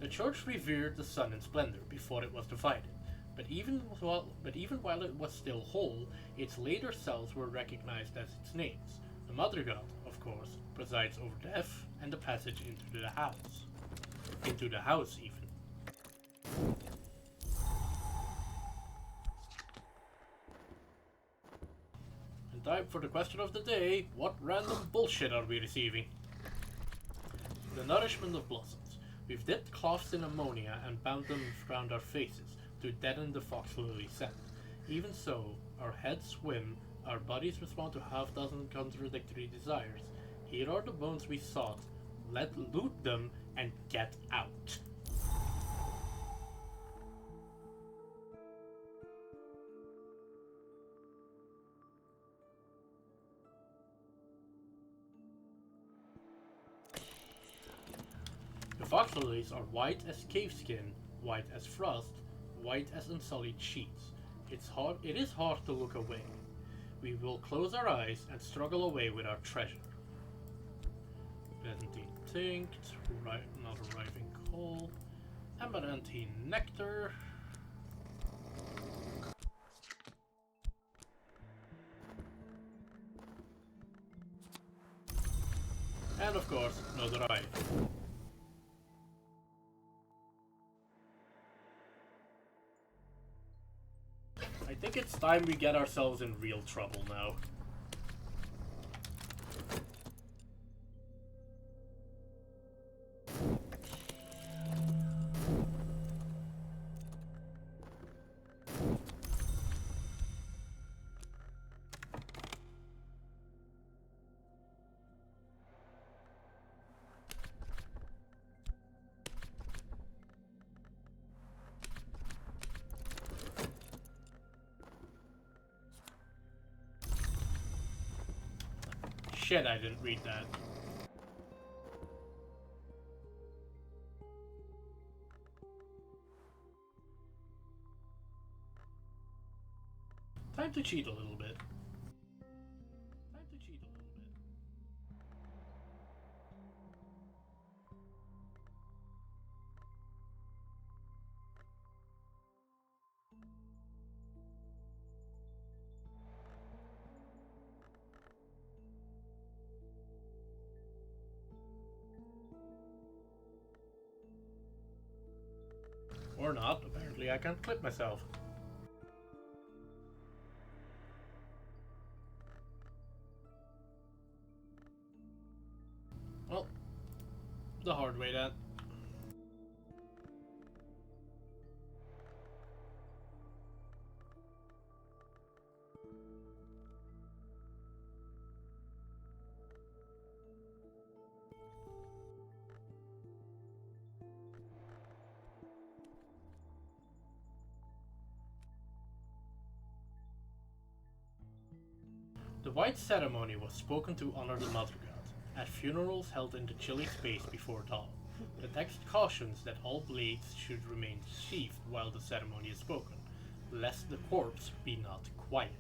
S1: The Church revered the sun in splendor before it was divided, but even while it was still whole, its later cells were recognized as its names. The Mother God, of course, presides over death and the passage into the house. Into the house, even. And time for the question of the day: what random bullshit are we receiving? The nourishment of blossoms. We've dipped cloths in ammonia and bound them round our faces to deaden the fox lily scent. Even so, our heads swim, our bodies respond to half-dozen contradictory desires. Here are the bones we sought. Let loot them and get out. The fox lilies are white as cave skin, white as frost, white as unsullied sheets. It is hard to look away. We will close our eyes and struggle away with our treasure. Byzantine tinct, not arriving coal, amaranthine nectar. And of course, notoriety. I think it's time we get ourselves in real trouble now. Shit, I didn't read that. Time to cheat a little bit. Or not, apparently I can't clip myself. Well, the hard way then. The white ceremony was spoken to honor the Mother God. At funerals held in the chilly space before dawn, the text cautions that all blades should remain sheathed while the ceremony is spoken, lest the corpse be not quiet.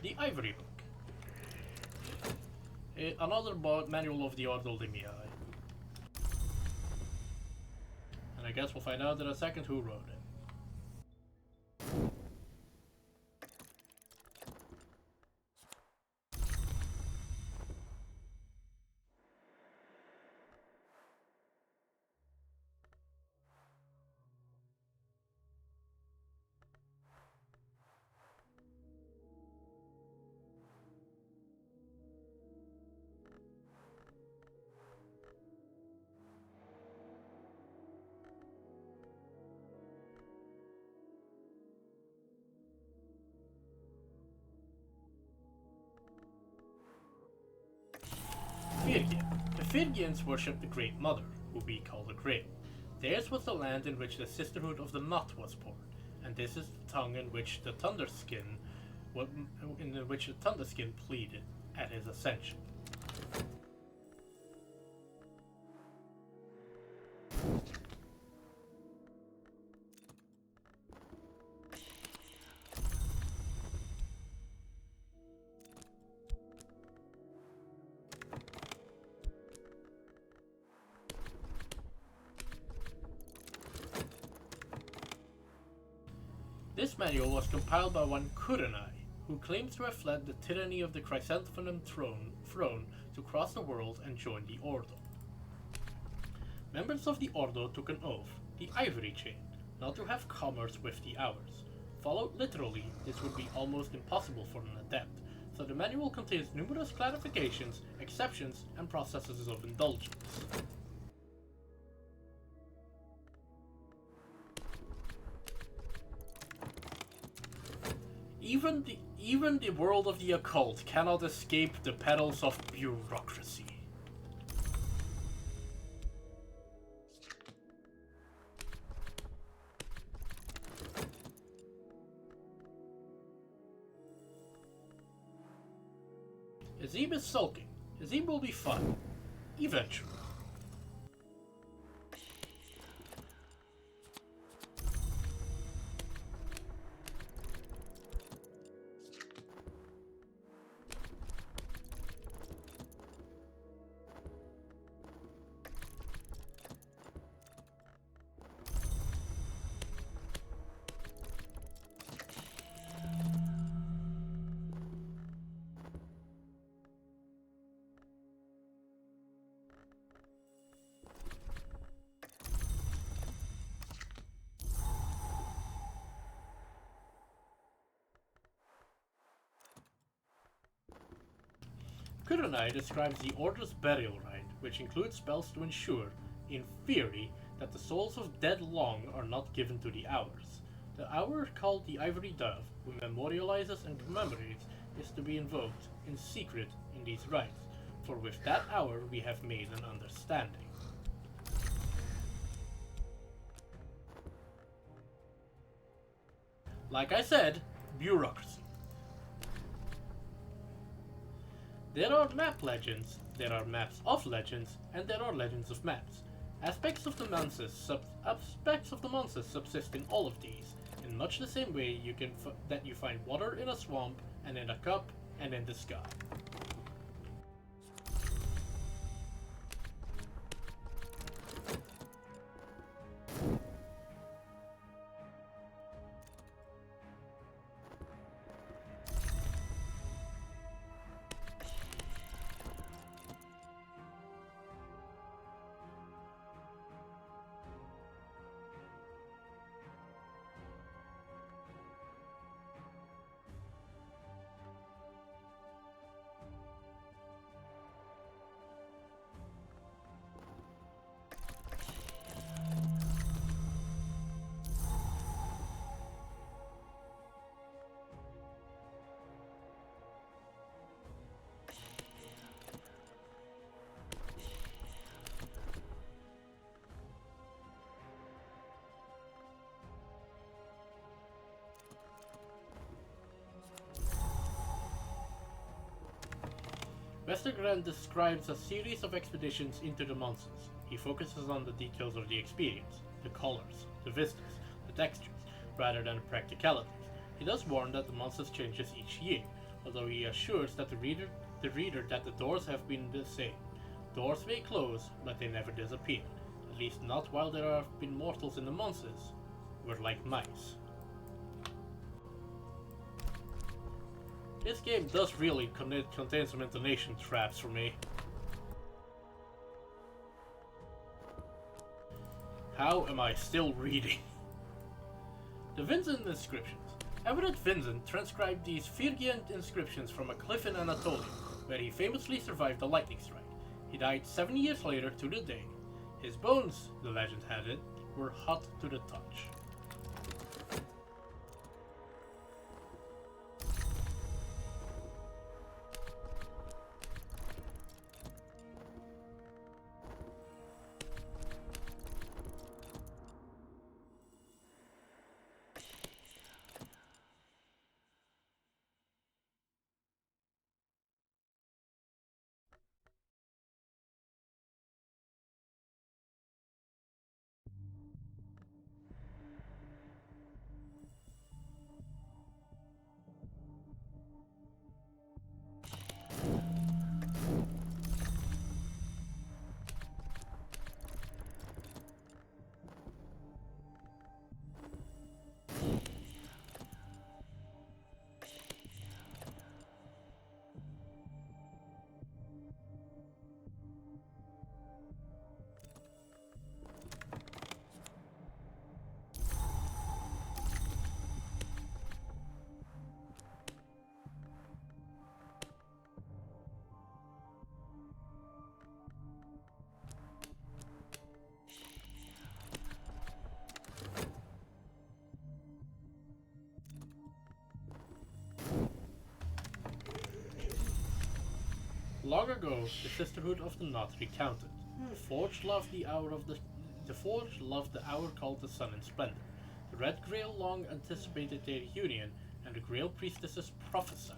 S1: The Ivory Book. Another manual of the Ordo Limiae. And I guess we'll find out in a second who wrote it. Phrygia. The Phrygians worshipped the Great Mother, who we call the Grail. Theirs was the land in which the Sisterhood of the Knot was born, and this is the tongue in which the Thunderskin pleaded at his ascension. This manual was compiled by one Kurenai, who claims to have fled the tyranny of the Chrysanthemum throne to cross the world and join the Ordo. Members of the Ordo took an oath, the Ivory Chain, not to have commerce with the Hours. Followed literally, this would be almost impossible for an adept, so the manual contains numerous clarifications, exceptions, and processes of indulgence. Even the world of the occult cannot escape the perils of bureaucracy. Azim is sulking. Azim will be fine. Eventually. Kurenai describes the Order's burial rite, which includes spells to ensure, in theory, that the souls of dead long are not given to the Hours. The Hour, called the Ivory Dove, who memorializes and commemorates, is to be invoked in secret in these rites, for with that Hour we have made an understanding. Like I said, bureaucracy. There are map legends, there are maps of legends, and there are legends of maps. Aspects of the monsters subsist in all of these, in much the same way that you find water in a swamp, and in a cup, and in the sky. Westergren describes a series of expeditions into the monsters. He focuses on the details of the experience, the colors, the vistas, the textures, rather than the practicalities. He does warn that the monsters changes each year, although he assures that the reader that the doors have been the same. Doors may close, but they never disappear. At least not while there have been mortals in the monsters. We're like mice. This game does really contain some intonation traps for me. How am I still reading? The Vincent inscriptions. Everett Vincent transcribed these Phrygian inscriptions from a cliff in Anatolia, where he famously survived a lightning strike. He died 7 years later to the day. His bones, the legend had it, were hot to the touch. Long ago, the Sisterhood of the Knot recounted. The Forge loved the hour called the sun in splendor. The Red Grail long anticipated their union, and the Grail priestesses prophesied.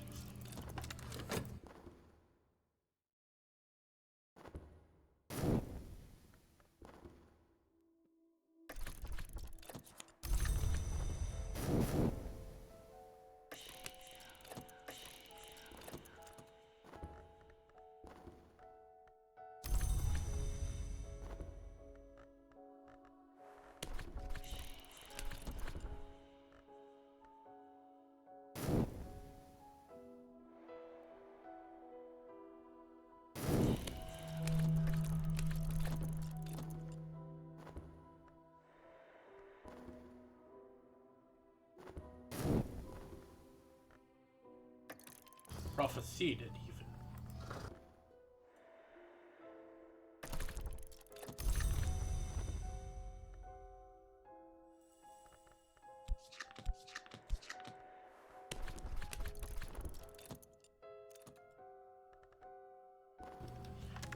S1: Prophesied it even.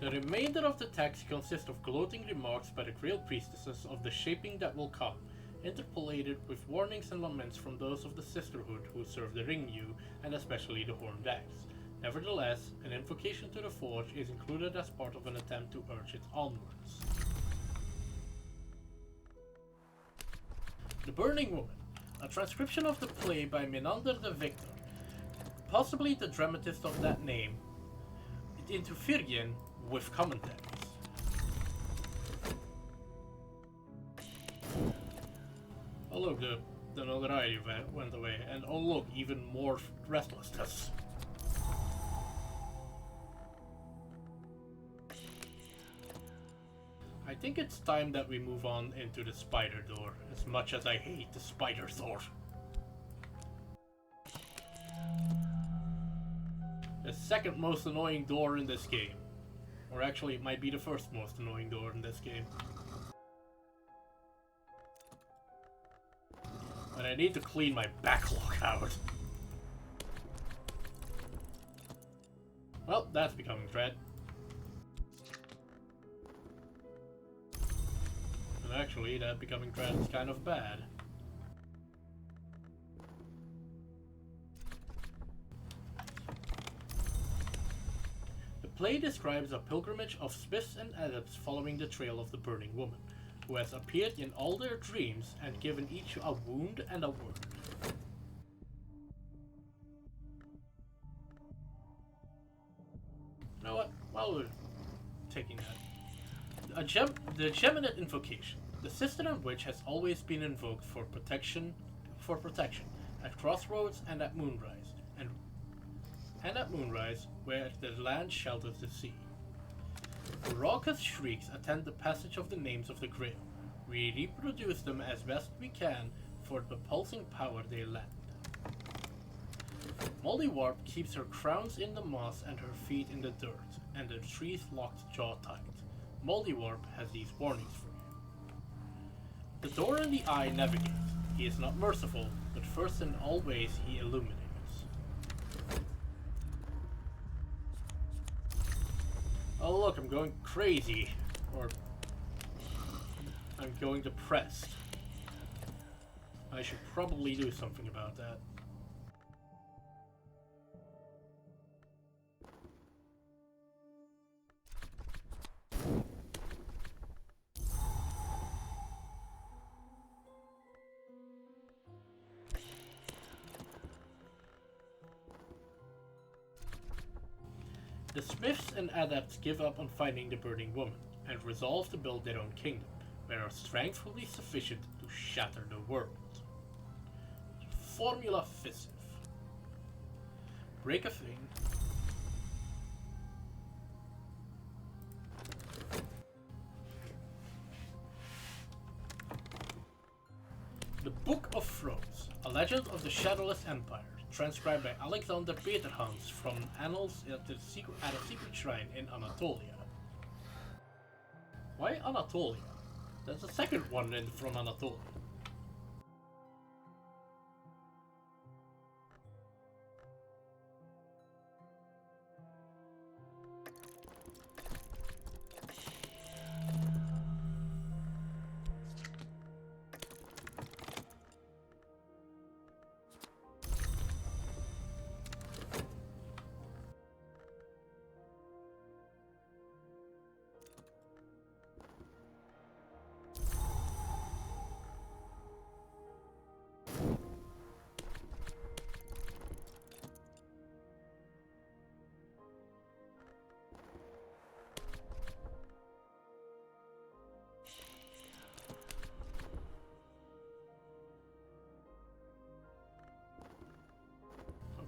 S1: The remainder of the text consists of gloating remarks by the Grail priestesses of the shaping that will come, interpolated with warnings and laments from those of the Sisterhood who serve the Ringyu, and especially the Horned Axe. Nevertheless, an invocation to the Forge is included as part of an attempt to urge it onwards. The Burning Woman, a transcription of the play by Menander the Victor, possibly the dramatist of that name, into Phrygian with commentaries. Oh look, the notoriety went away, and oh look, even more restlessness. I think it's time that we move on into the spider door, as much as I hate the spider door. The second most annoying door in this game. Or actually, it might be the first most annoying door in this game. But I need to clean my backlog out. Well, that's becoming dread. And actually, that becoming dread is kind of bad. The play describes a pilgrimage of smiths and adepts following the trail of the burning woman, who has appeared in all their dreams and given each a wound and a word. You know what? While we're taking that, the Geminate Invocation. The Sister Witch has always been invoked for protection at crossroads and at moonrise, and at moonrise, where the land shelters the sea. Raucous shrieks attend the passage of the names of the Grail. We reproduce them as best we can for the pulsing power they lend. Mollywarp keeps her crowns in the moss and her feet in the dirt, and the trees locked jaw tight. Mollywarp has these warnings for you. The door in the eye navigates. He is not merciful, but first in all ways he illuminates. Oh look, I'm going crazy. Or I'm going depressed. I should probably do something about that. The Smiths and Adepts give up on finding the burning woman, and resolve to build their own kingdom, where our strength will be sufficient to shatter the world. Formula Fissif. Break a thing. The Book of Thrones, a legend of the Shadowless Empire, transcribed by Alexander Peterhans from Annals at a secret shrine in Anatolia. Why Anatolia? There's a second one from Anatolia.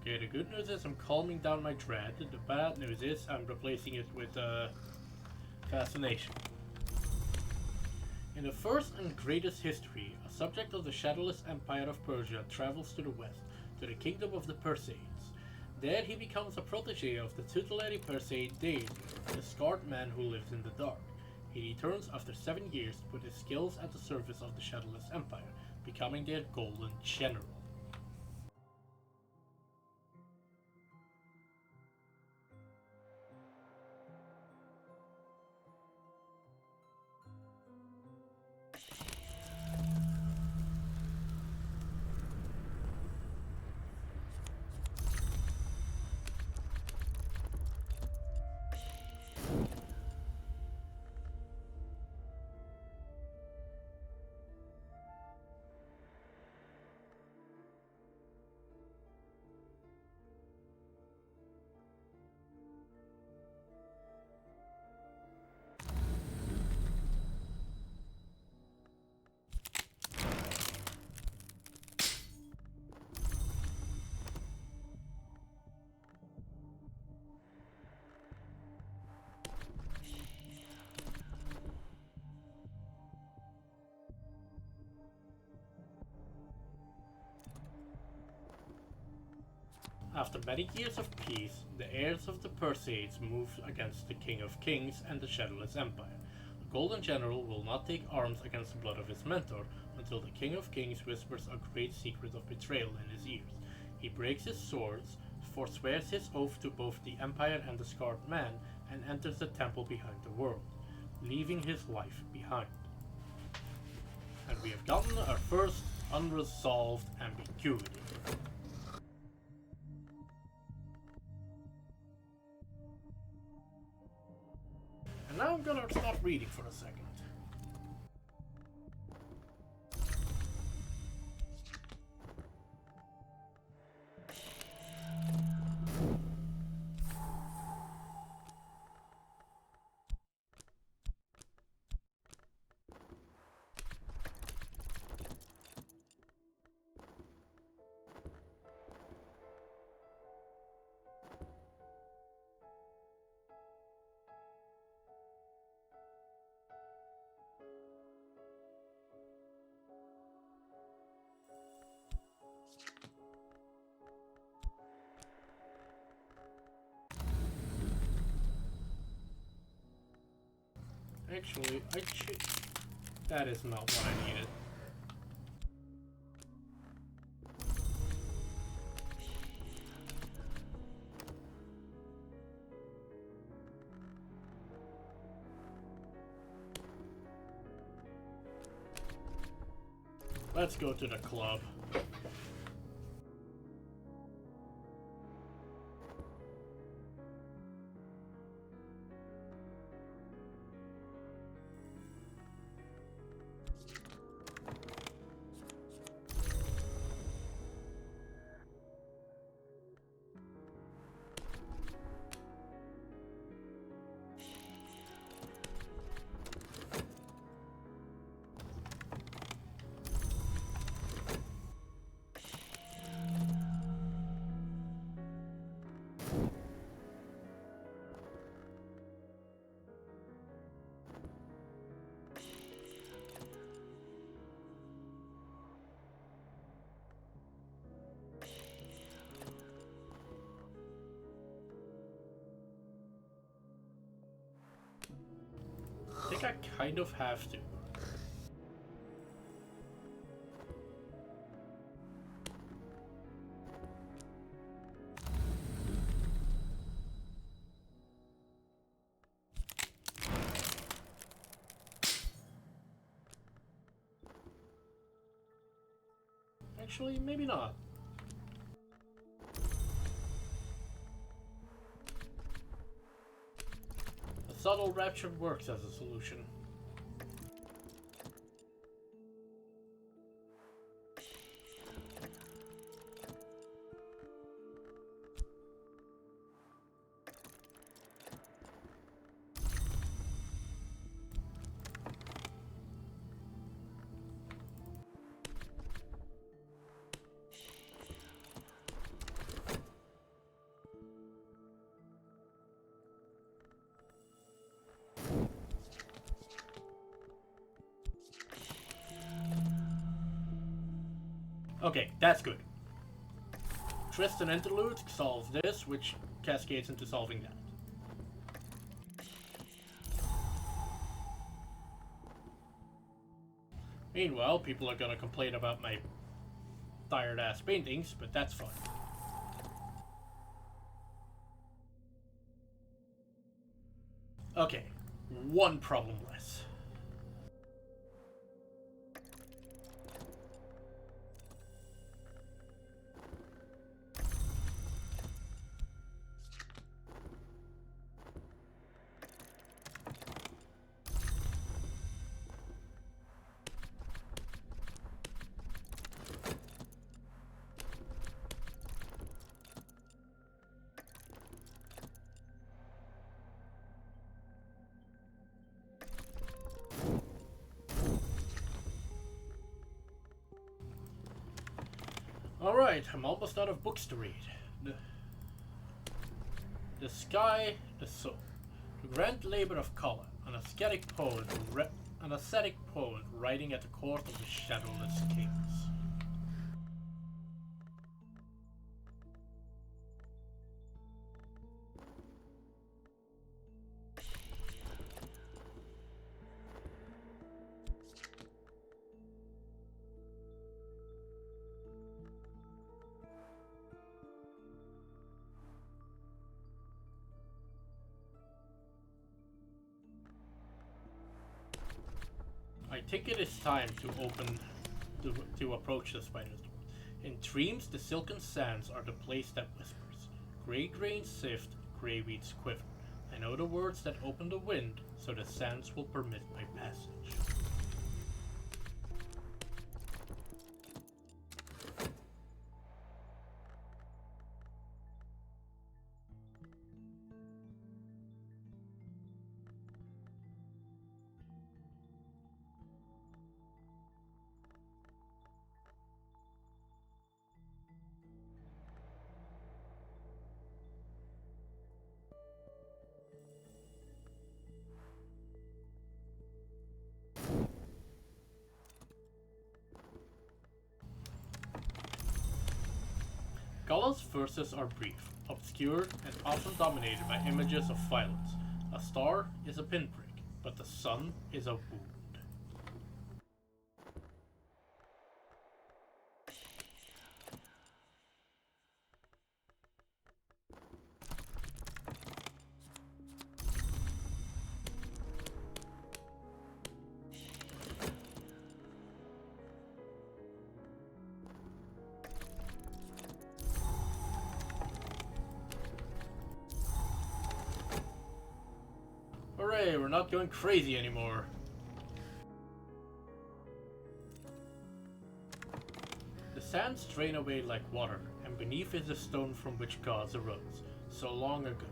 S1: Okay, the good news is I'm calming down my dread. The bad news is I'm replacing it with fascination. In the first and greatest history, a subject of the Shadowless Empire of Persia travels to the west, to the kingdom of the Perseids. There he becomes a protege of the tutelary Perseid deity, the scarred man who lives in the dark. He returns after 7 years to put his skills at the service of the Shadowless Empire, becoming their golden general. After many years of peace, the heirs of the Perseids move against the King of Kings and the Shadowless Empire. The Golden General will not take arms against the blood of his mentor until the King of Kings whispers a great secret of betrayal in his ears. He breaks his swords, forswears his oath to both the Empire and the Scarred Man, and enters the temple behind the world, leaving his life behind. And we have gotten our first unresolved ambiguity. now I'm gonna start reading for a second. Actually, that is not what I needed. Let's go to the club. I think I kind of have to. Actually, maybe not. A subtle rapture works as a solution. Okay, that's good. Tristan Interlude solves this, which cascades into solving that. Meanwhile, people are gonna complain about my tired ass paintings, but that's fine. Okay, one problem less. Alright, I'm almost out of books to read. The Sky, the Soul. The grand labor of color, an ascetic poet writing at the court of the shadowless kings. I think it is time to approach the spider's door. In dreams, the silken sands are the place that whispers. Grey grains sift, grey weeds quiver. I know the words that open the wind, so the sands will permit my passage. Gala's verses are brief, obscure, and often dominated by images of violence. A star is a pinprick, but the sun is a wound. Hooray, we're not going crazy anymore. The sands drain away like water, and beneath is the stone from which gods arose, so long ago.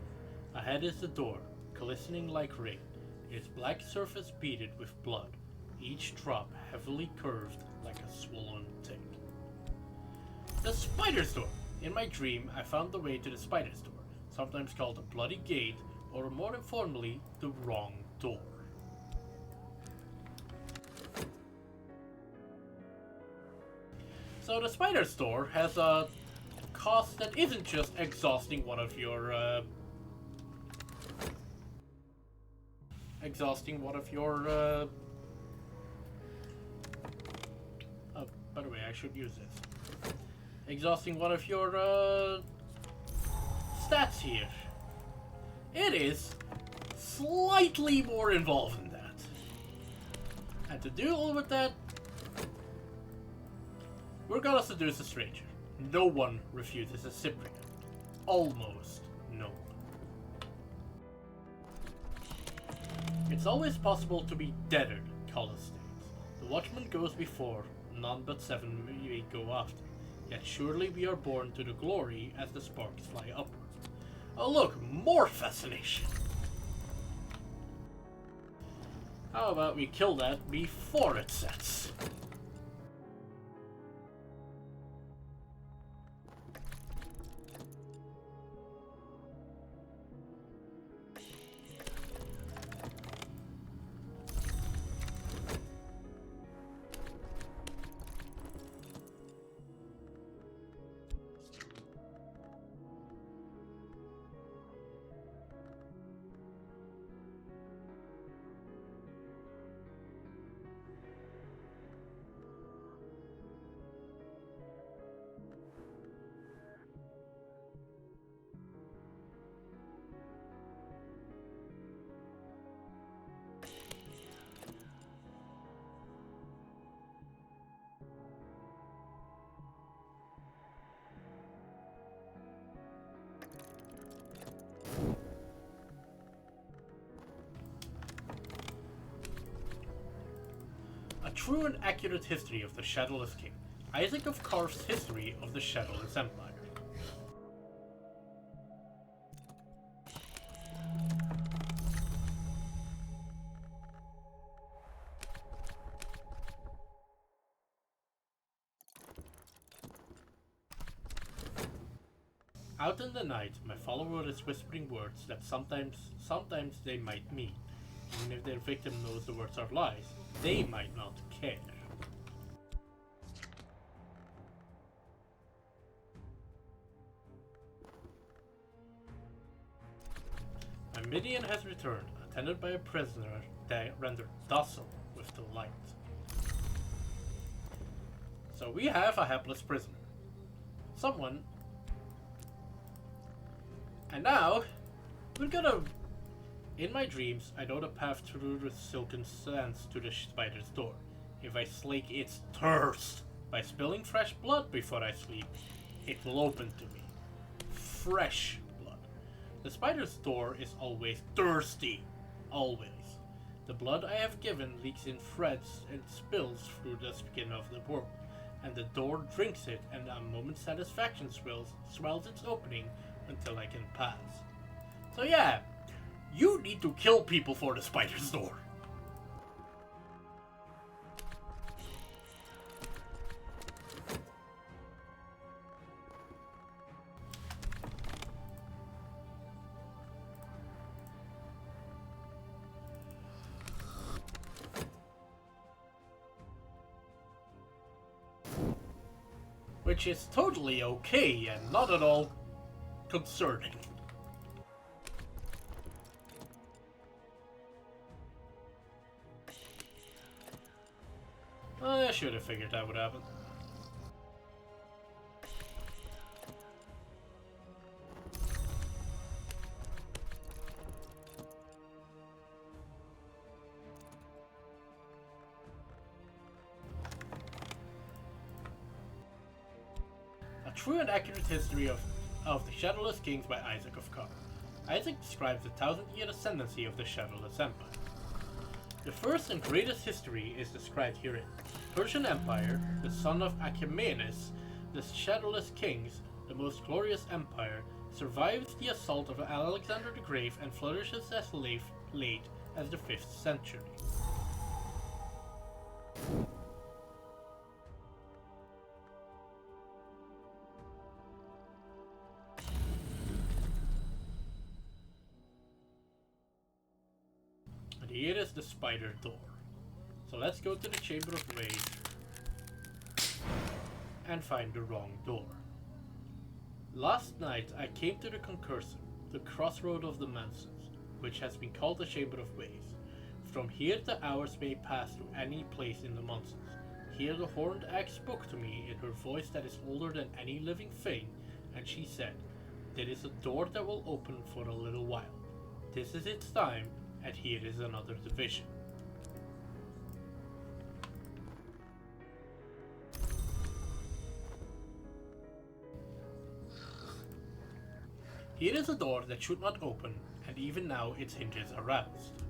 S1: Ahead is the door, glistening like rain, its black surface beaded with blood, each drop heavily curved like a swollen tick. The spider's door! In my dream, I found the way to the spider's door, sometimes called the bloody gate, or more informally, the wrong door. So the spider's door has a cost that isn't just exhausting one of your by the way, I should use this. Exhausting one of your stats here. It is slightly more involved than that. And to deal with that, we're gonna seduce a stranger. No one refuses a Cyprian. Almost no one. It's always possible to be deadered, Kala states. The watchman goes before, none but 7 may go after. Yet surely we are born to the glory as the sparks fly upward. Oh look, more fascination! How about we kill that before it sets? A true and accurate history of the Shadowless King. Isaac of Karv's History of the Shadowless Empire. Out in the night, my follower is whispering words that sometimes they might mean. Even if their victim knows the words are lies, they might not care. My minion has returned, attended by a prisoner rendered docile with the light. So we have a hapless prisoner. Someone. And now, we're gonna... In my dreams, I know the path through the silken sands to the spider's door. If I slake its thirst by spilling fresh blood before I sleep, it will open to me. Fresh blood. The spider's door is always thirsty. Always. The blood I have given leaks in threads and spills through the skin of the world, and the door drinks it, and a moment's satisfaction swells its opening until I can pass. So yeah, you need to kill people for the spider's door. Which is totally okay and not at all concerning. I should have figured that would happen. True and accurate history of the Shadowless Kings by Isaac of Kar. Isaac describes the 1,000-year ascendancy of the Shadowless Empire. The first and greatest history is described herein. Persian Empire, the son of Achaemenes, the Shadowless Kings, the most glorious empire, survives the assault of Alexander the Great and flourishes as late as the 5th century. Here is the spider door. So let's go to the Chamber of Rage and find the wrong door. Last night I came to the Concursor, the crossroad of dimensions, which has been called the Chamber of Ways. From here the hours may pass to any place in the Monsons. Here the horned axe spoke to me in her voice that is older than any living thing, and she said, "There is a door that will open for a little while. This is its time, and here is another division." Here is a door that should not open, and even now its hinges are roused.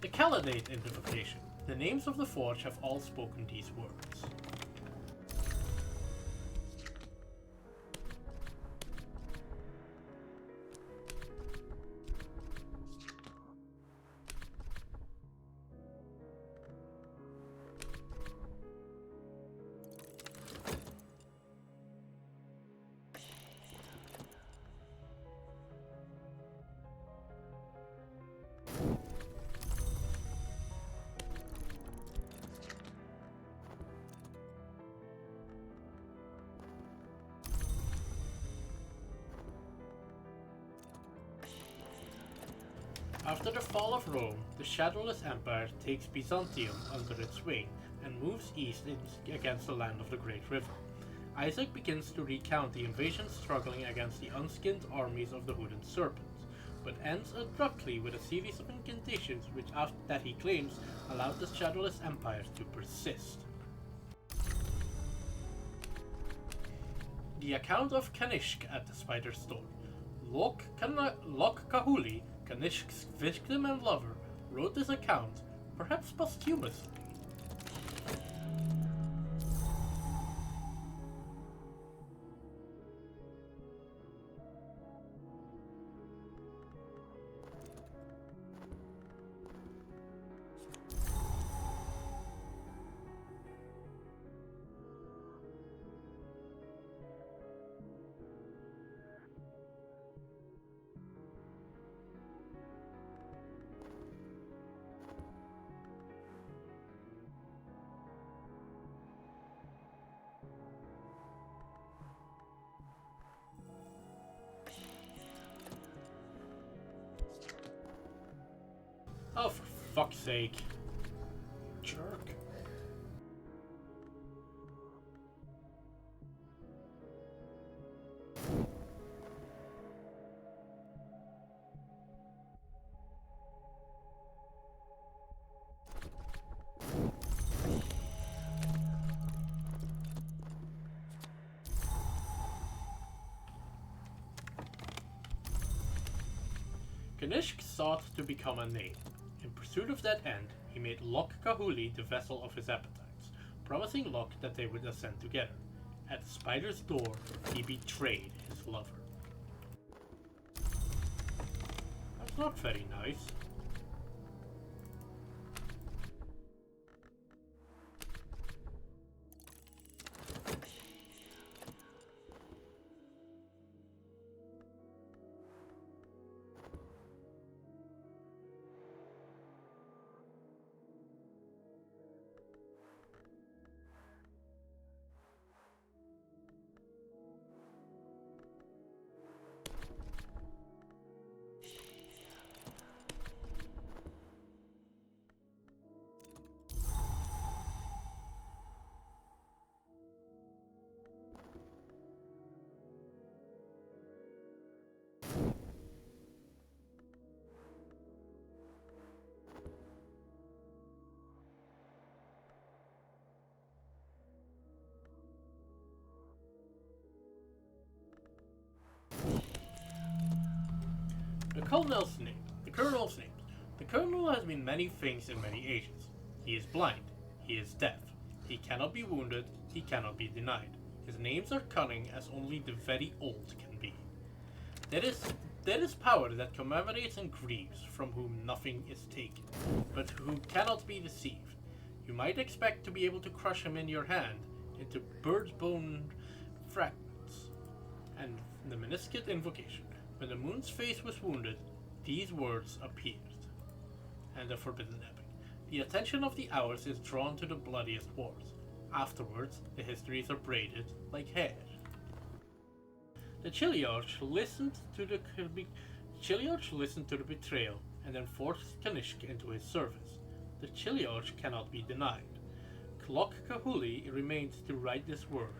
S1: The Caladate invocation. The names of the Forge have all spoken these words. After the fall of Rome, the Shadowless Empire takes Byzantium under its wing and moves east against the land of the Great River. Isaac begins to recount the invasion struggling against the unskinned armies of the Hooded Serpents, but ends abruptly with a series of incantations that he claims allowed the Shadowless Empire to persist. The account of Kanishk at the Spider's Door. Lok Kahuli, Kanishk's victim and lover, wrote this account, perhaps posthumously. Oh, for fuck's sake. Jerk. Kanishk sought to become a name. In pursuit of that end, he made Lok Kahuli the vessel of his appetites, promising Lok that they would ascend together. At the spider's door, he betrayed his lover. That's not very nice. The Colonel's name. The Colonel's name. The Colonel has been many things in many ages. He is blind. He is deaf. He cannot be wounded. He cannot be denied. His names are cunning as only the very old can be. There is power that commemorates and grieves, from whom nothing is taken, but who cannot be deceived. You might expect to be able to crush him in your hand into bird's bone fragments. And the Meniscate invocation. When the moon's face was wounded, these words appeared. And the Forbidden Epic. The attention of the hours is drawn to the bloodiest wars. Afterwards, the histories are braided like hair. The Chiliarch listened to the betrayal and then forced Kanishk into his service. The Chiliarch cannot be denied. Klok Kahuli remained to write this work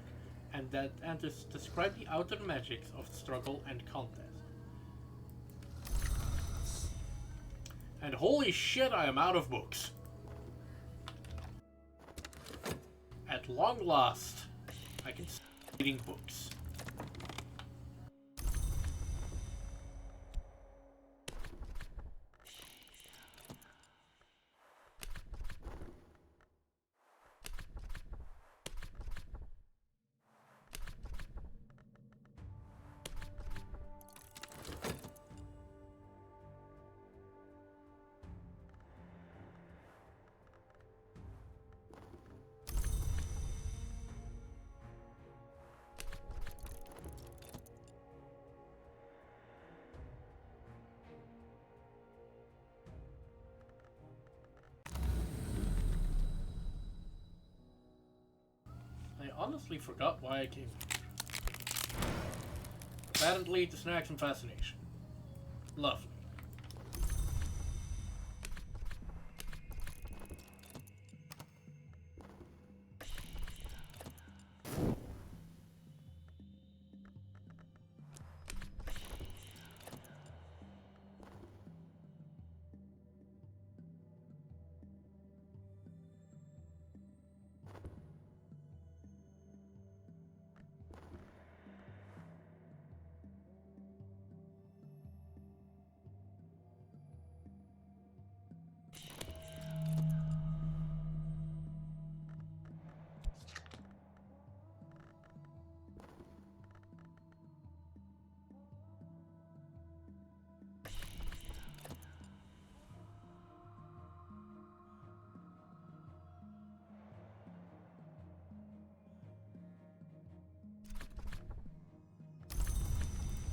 S1: and to describe the outer magics of struggle and contest. And holy shit, I am out of books. At long last, I can start reading books. I honestly forgot why I came here. Apparently to snag some fascination. Lovely.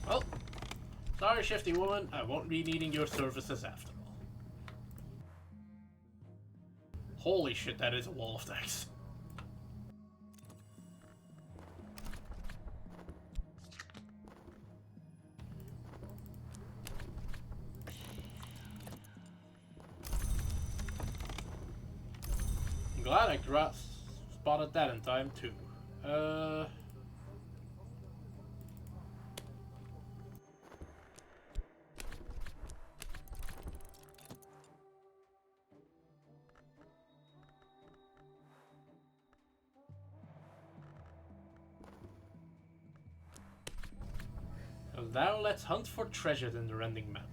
S1: Well, sorry, Shifty Woman, I won't be needing your services after all. Holy shit, that is a wall of text. I'm glad I spotted that in time too. Now let's hunt for treasure in the Rending Mountains.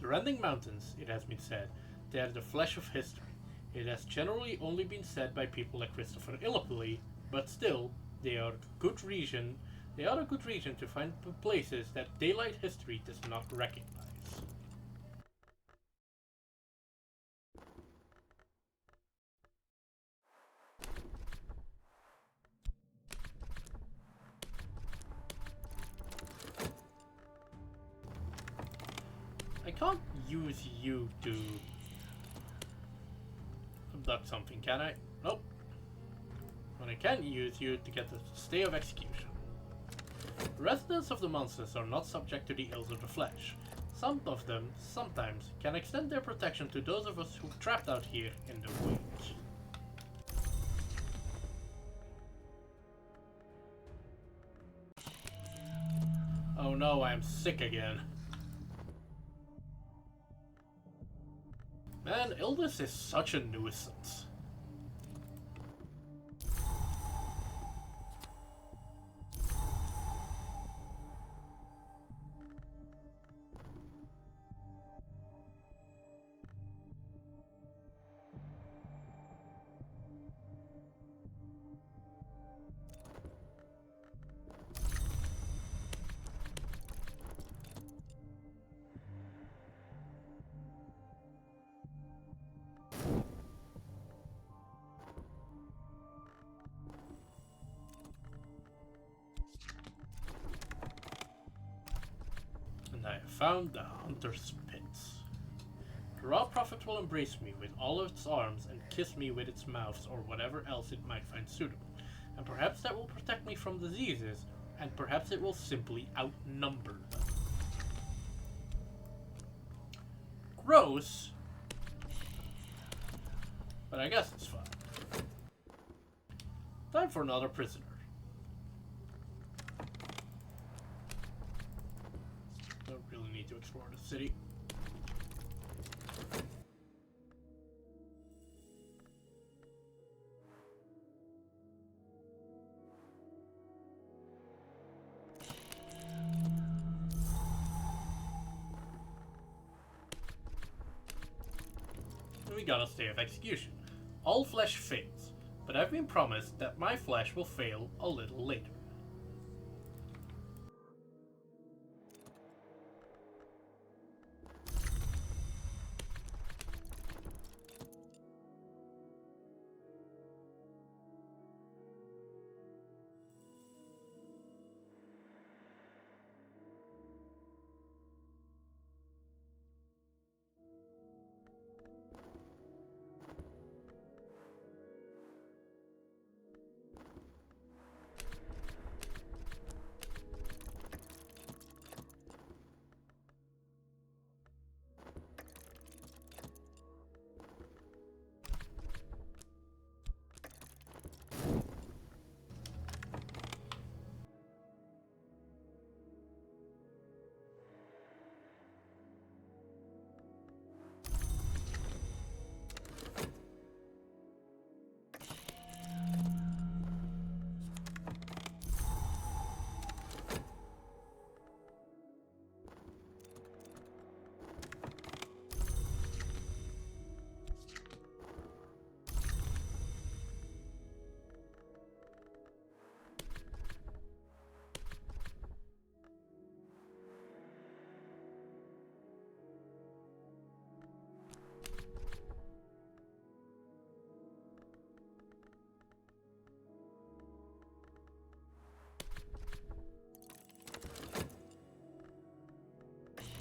S1: The Rending Mountains, it has been said, they are the flesh of history. It has generally only been said by people like Christopher Illipoli, but still, they are a good region to find places that daylight history does not recognize. I can't use you to abduct something, can I? Nope. But I can use you to get the stay of execution. Residents of the monsters are not subject to the ills of the flesh. Some of them, sometimes, can extend their protection to those of us who are trapped out here in the wind. Oh no, I am sick again. Man, illness is such a nuisance. I have found the Hunter's Pits. The Raw Prophet will embrace me with all of its arms and kiss me with its mouths or whatever else it might find suitable. And perhaps that will protect me from diseases, and perhaps it will simply outnumber them. Gross, but I guess it's fine. Time for another prisoner. Don't really need to explore the city. We got a stay of execution. All flesh fades, but I've been promised that my flesh will fail a little later.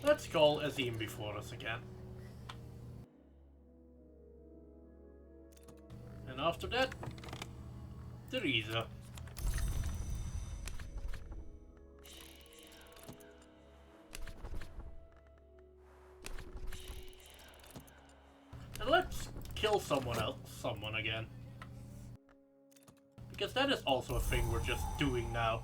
S1: Let's call Azim before us again. And after that, Teresa. And let's kill someone again. Because that is also a thing we're just doing now.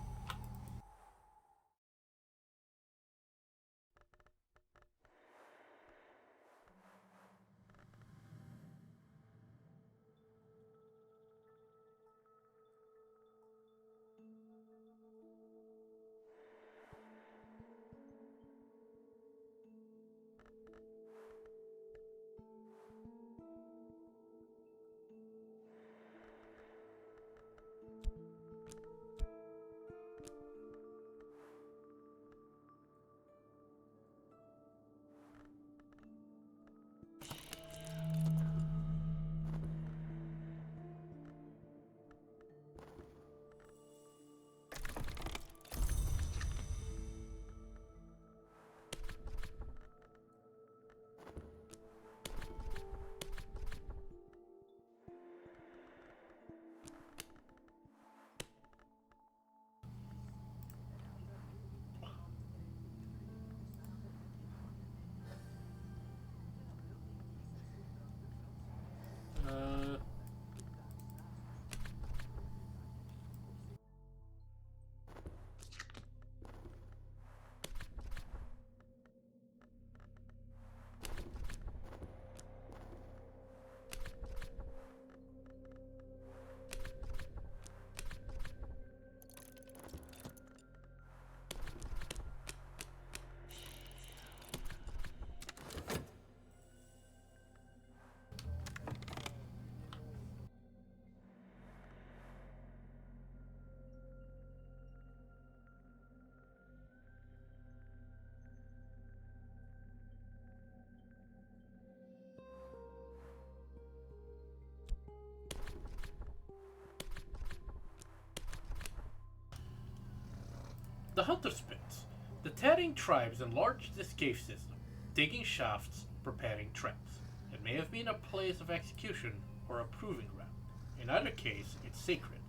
S1: The Hunter's Pits. The Terran tribes enlarged this cave system, digging shafts, preparing traps. It may have been a place of execution or a proving ground. In either case, it's sacred,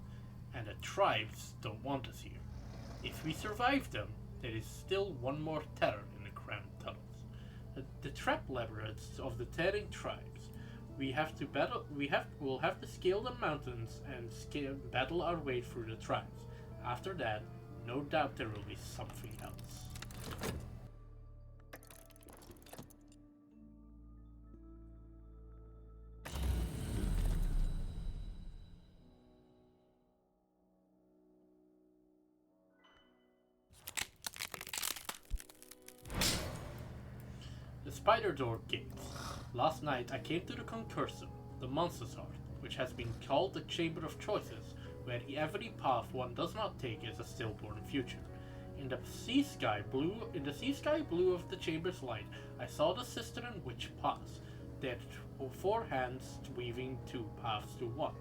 S1: and the tribes don't want us here. If we survive them, there is still one more terror in the cramped tunnels. The trap labyrinths of the Terran tribes. We'll have to scale the mountains and battle our way through the traps. After that, no doubt there will be something else. The Spider Door Gates. Last night I came to the Concursum, the Monster's Heart, which has been called the Chamber of Choices, where every path one does not take is a stillborn future. In the sea sky blue of the chamber's light, I saw the sister and witch pass, their four hands weaving two paths to one.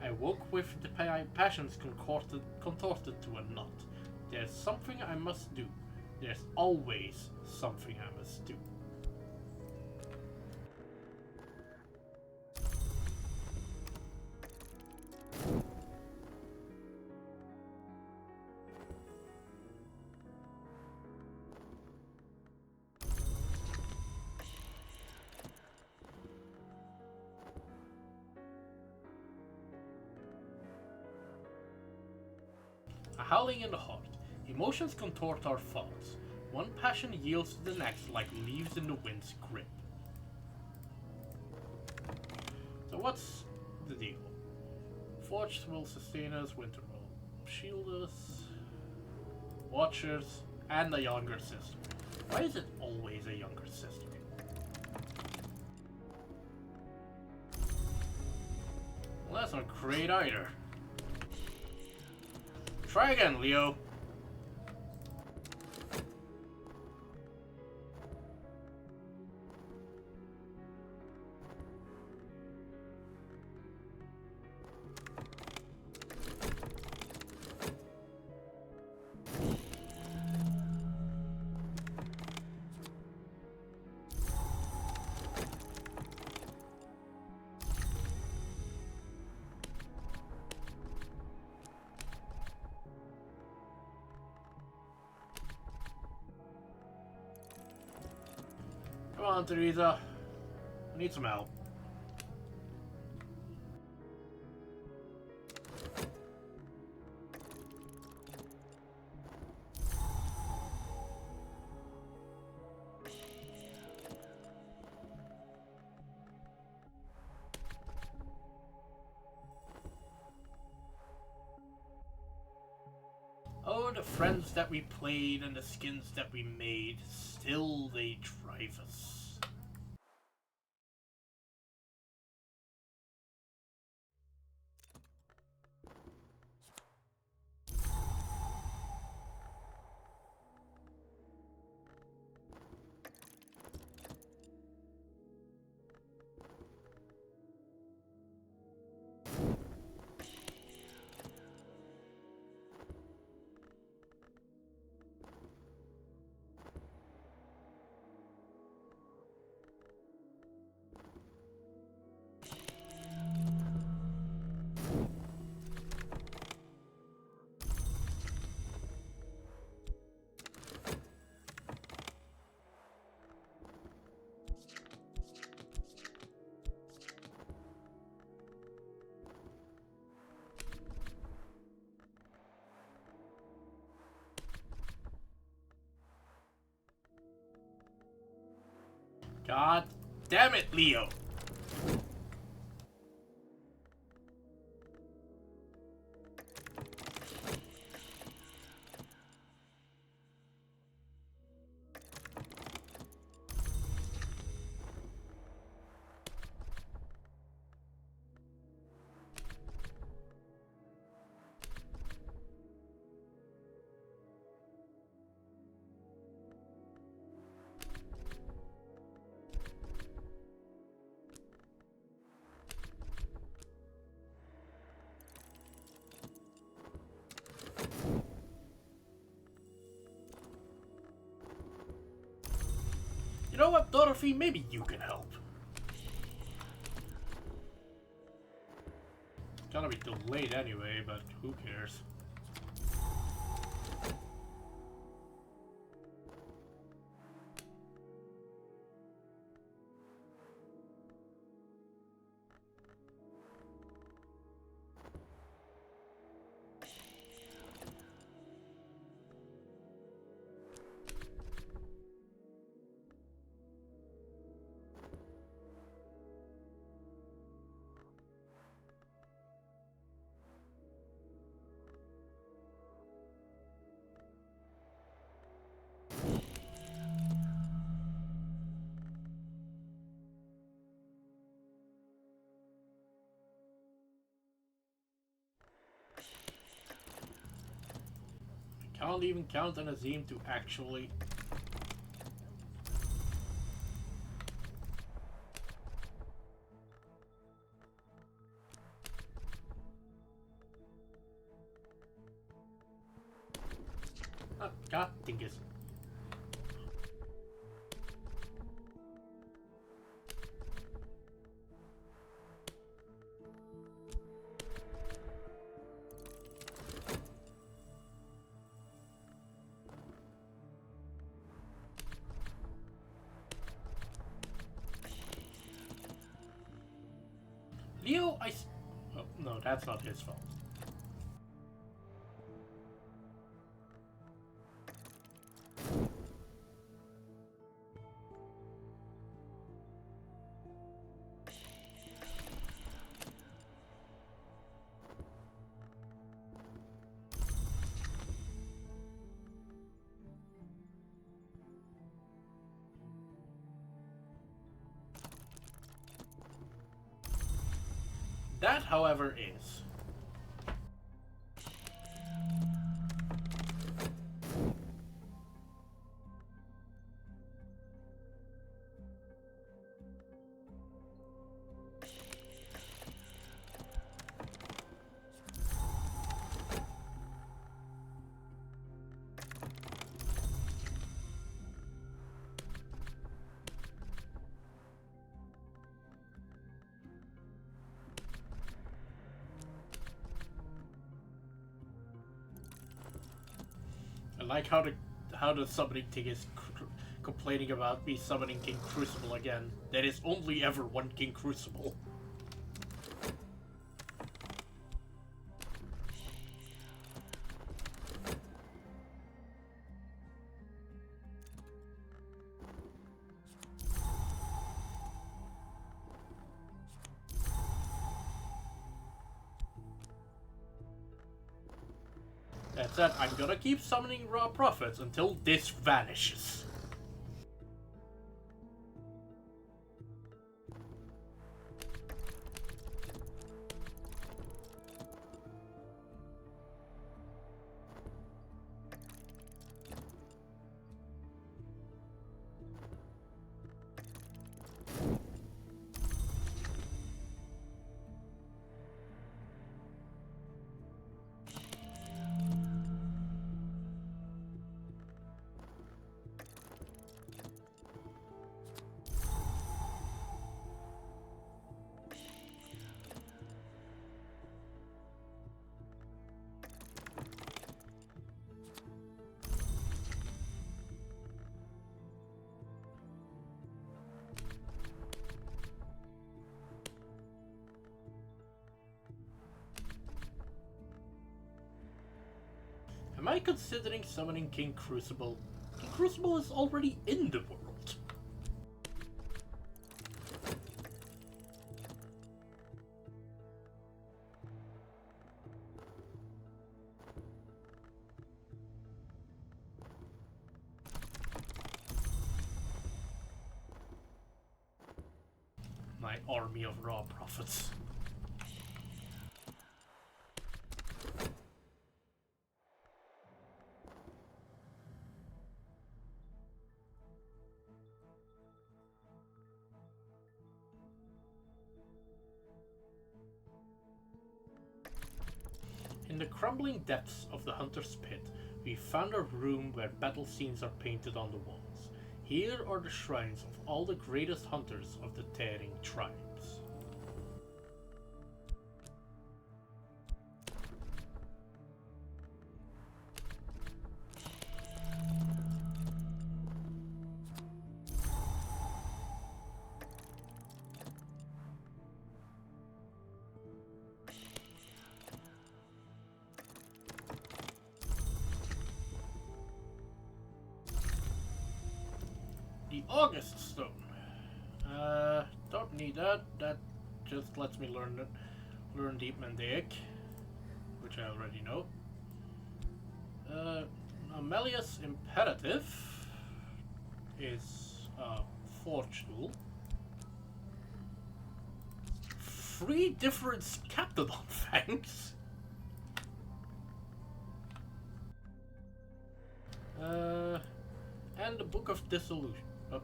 S1: I woke with the passions contorted to a knot. There's something I must do. There's always something I must do. A howling in the heart. Emotions contort our thoughts. One passion yields to the next like leaves in the wind's grip. So what's the deal? Forged will sustain us, winter will shield us, watchers, and a younger sister. Why is it always a younger sister? Well, that's not great either. Try again, Leo. Come on, Teresa. I need some help. Oh, the friends that we played and the skins that we made, still they drive us. God damn it, Leo! You know what, Dorothy? Maybe you can help. Gonna be too late anyway, but who cares? Can't even count on Azim to actually... Ah, god dingus. Leo, oh, no, that's not his fault. That, however, is... I like how the summoning thing is complaining about me summoning King Crucible again. There is only ever one King Crucible. That said, I'm gonna keep summoning raw prophets until this vanishes. Am I considering summoning King Crucible? King Crucible is already in the world. My army of raw prophets. In the crumbling depths of the Hunter's Pit, we found a room where battle scenes are painted on the walls. Here are the shrines of all the greatest hunters of the Tearing tribes. The August Stone. Don't need that. That just lets me learn Deep Mandaic, which I already know. Amelia's Imperative is a forge tool. 3 different Scaptodon fangs. And the Book of Dissolution. Oh,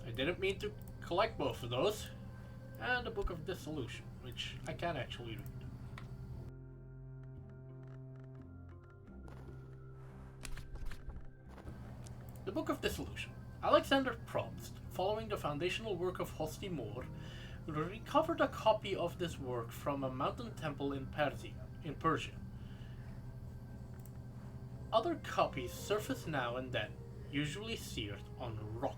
S1: I didn't mean to collect both of those. And the Book of Dissolution, which I can actually read. The Book of Dissolution. Alexander Probst, following the foundational work of Hosti Mor, recovered a copy of this work from a mountain temple in Persia. Other copies surface now and then, usually seared on rock.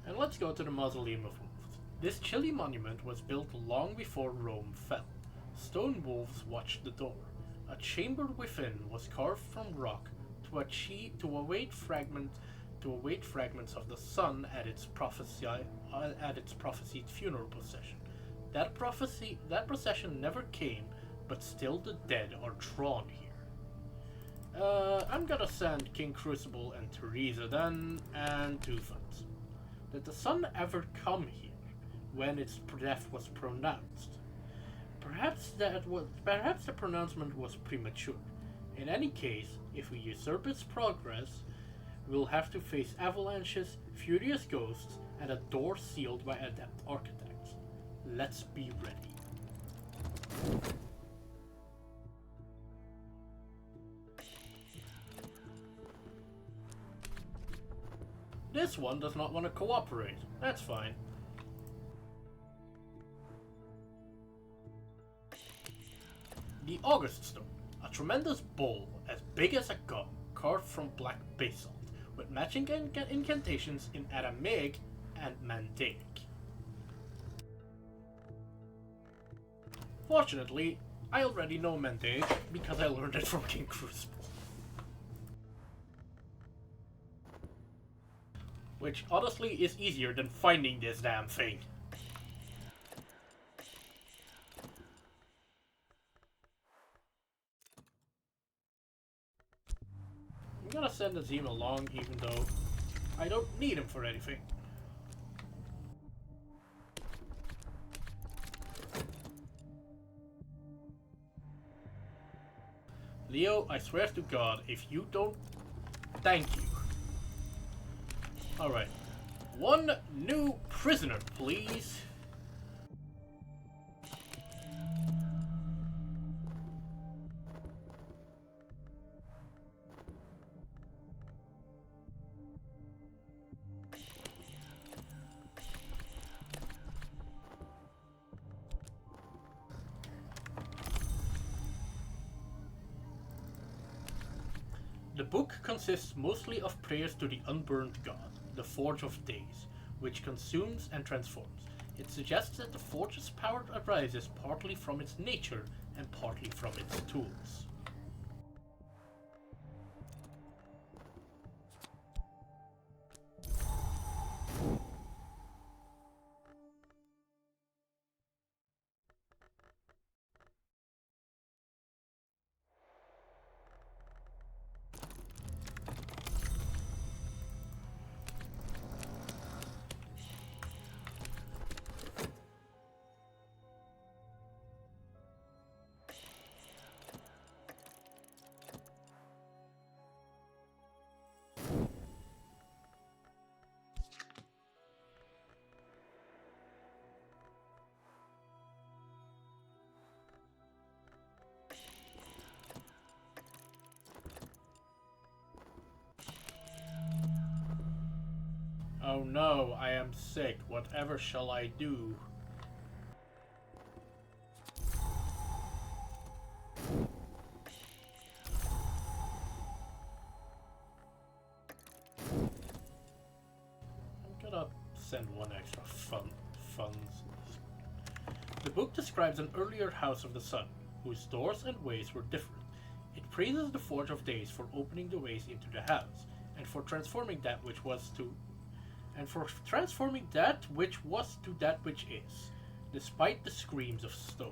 S1: And let's go to the Mausoleum of Wolves. This chilly monument was built long before Rome fell. Stone wolves watched the door. A chamber within was carved from rock to await fragments of the sun at its prophesied funeral procession. That procession never came, but still the dead are drawn here. I'm gonna send King Crucible and Teresa then, and 2 funds. Did the sun ever come here when its death was pronounced? Perhaps the pronouncement was premature. In any case, if we usurp its progress, we'll have to face avalanches, furious ghosts, and a door sealed by adept architects. Let's be ready. This one does not want to cooperate. That's fine. The August Stone. A tremendous bowl as big as a gum, carved from black basalt, with matching incantations in Aramaic and Mandaic. Fortunately, I already know Mandaic because I learned it from King Crucible. Which honestly is easier than finding this damn thing. I'm gonna send Azim along even though I don't need him for anything. Leo, I swear to God, if you don't... Thank you. Alright. 1 new prisoner, please. The book consists mostly of prayers to the unburned god, the Forge of Days, which consumes and transforms. It suggests that the Forge's power arises partly from its nature and partly from its tools. no, I am sick. Whatever shall I do? I'm gonna send one extra funds. The book describes an earlier House of the Sun, whose doors and ways were different. It praises the Forge of Days for opening the ways into the house, and for transforming that which was to that which is, despite the screams of stone.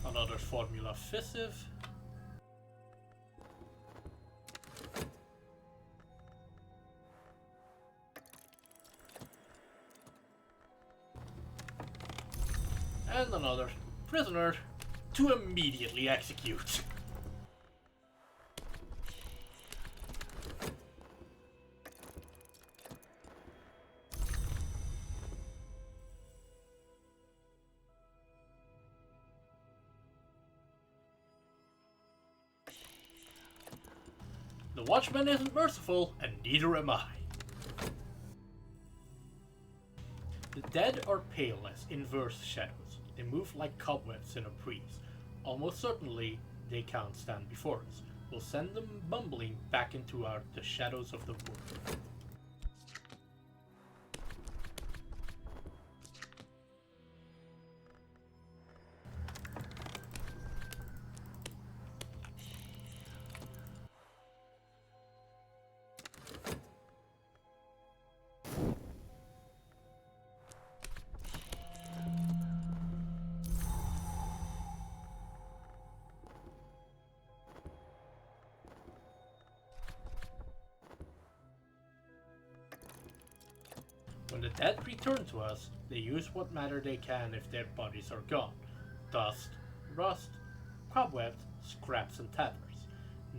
S1: Another formula fissive. And another prisoner to immediately execute. The Watchman isn't merciful, and neither am I. The dead are pale as inverse shadows. They move like cobwebs in a breeze. Almost certainly, they can't stand before us. We'll send them bumbling back into the shadows of the wood. When the dead return to us, they use what matter they can if their bodies are gone. Dust, rust, cobwebs, scraps and tatters.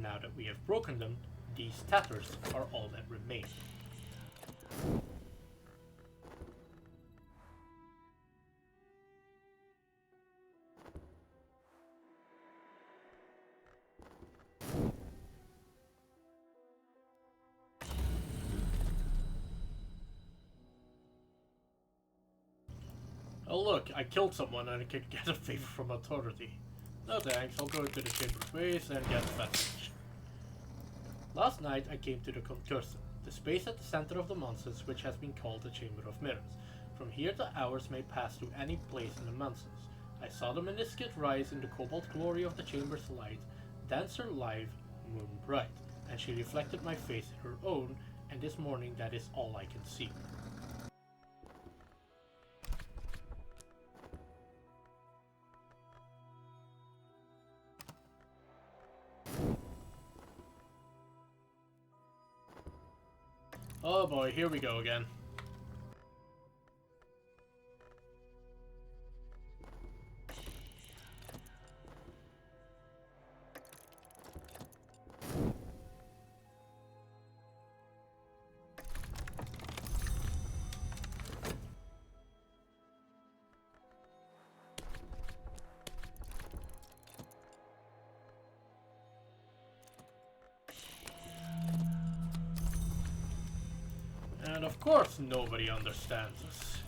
S1: Now that we have broken them, these tatters are all that remain. Oh look, I killed someone and I can get a favor from authority. No thanks, I'll go into the Chamber of Ways and get a message. Last night I came to the Concursum, the space at the center of the Monsters which has been called the Chamber of Mirrors. From here the hours may pass to any place in the Monsters. I saw the meniscate rise in the cobalt glory of the chamber's light, dance her live, moon bright, and she reflected my face in her own, and this morning that is all I can see. Oh boy, here we go again. And of course nobody understands us.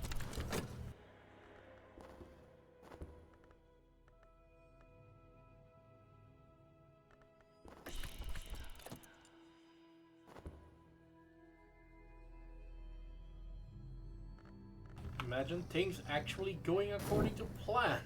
S1: Imagine things actually going according to plan.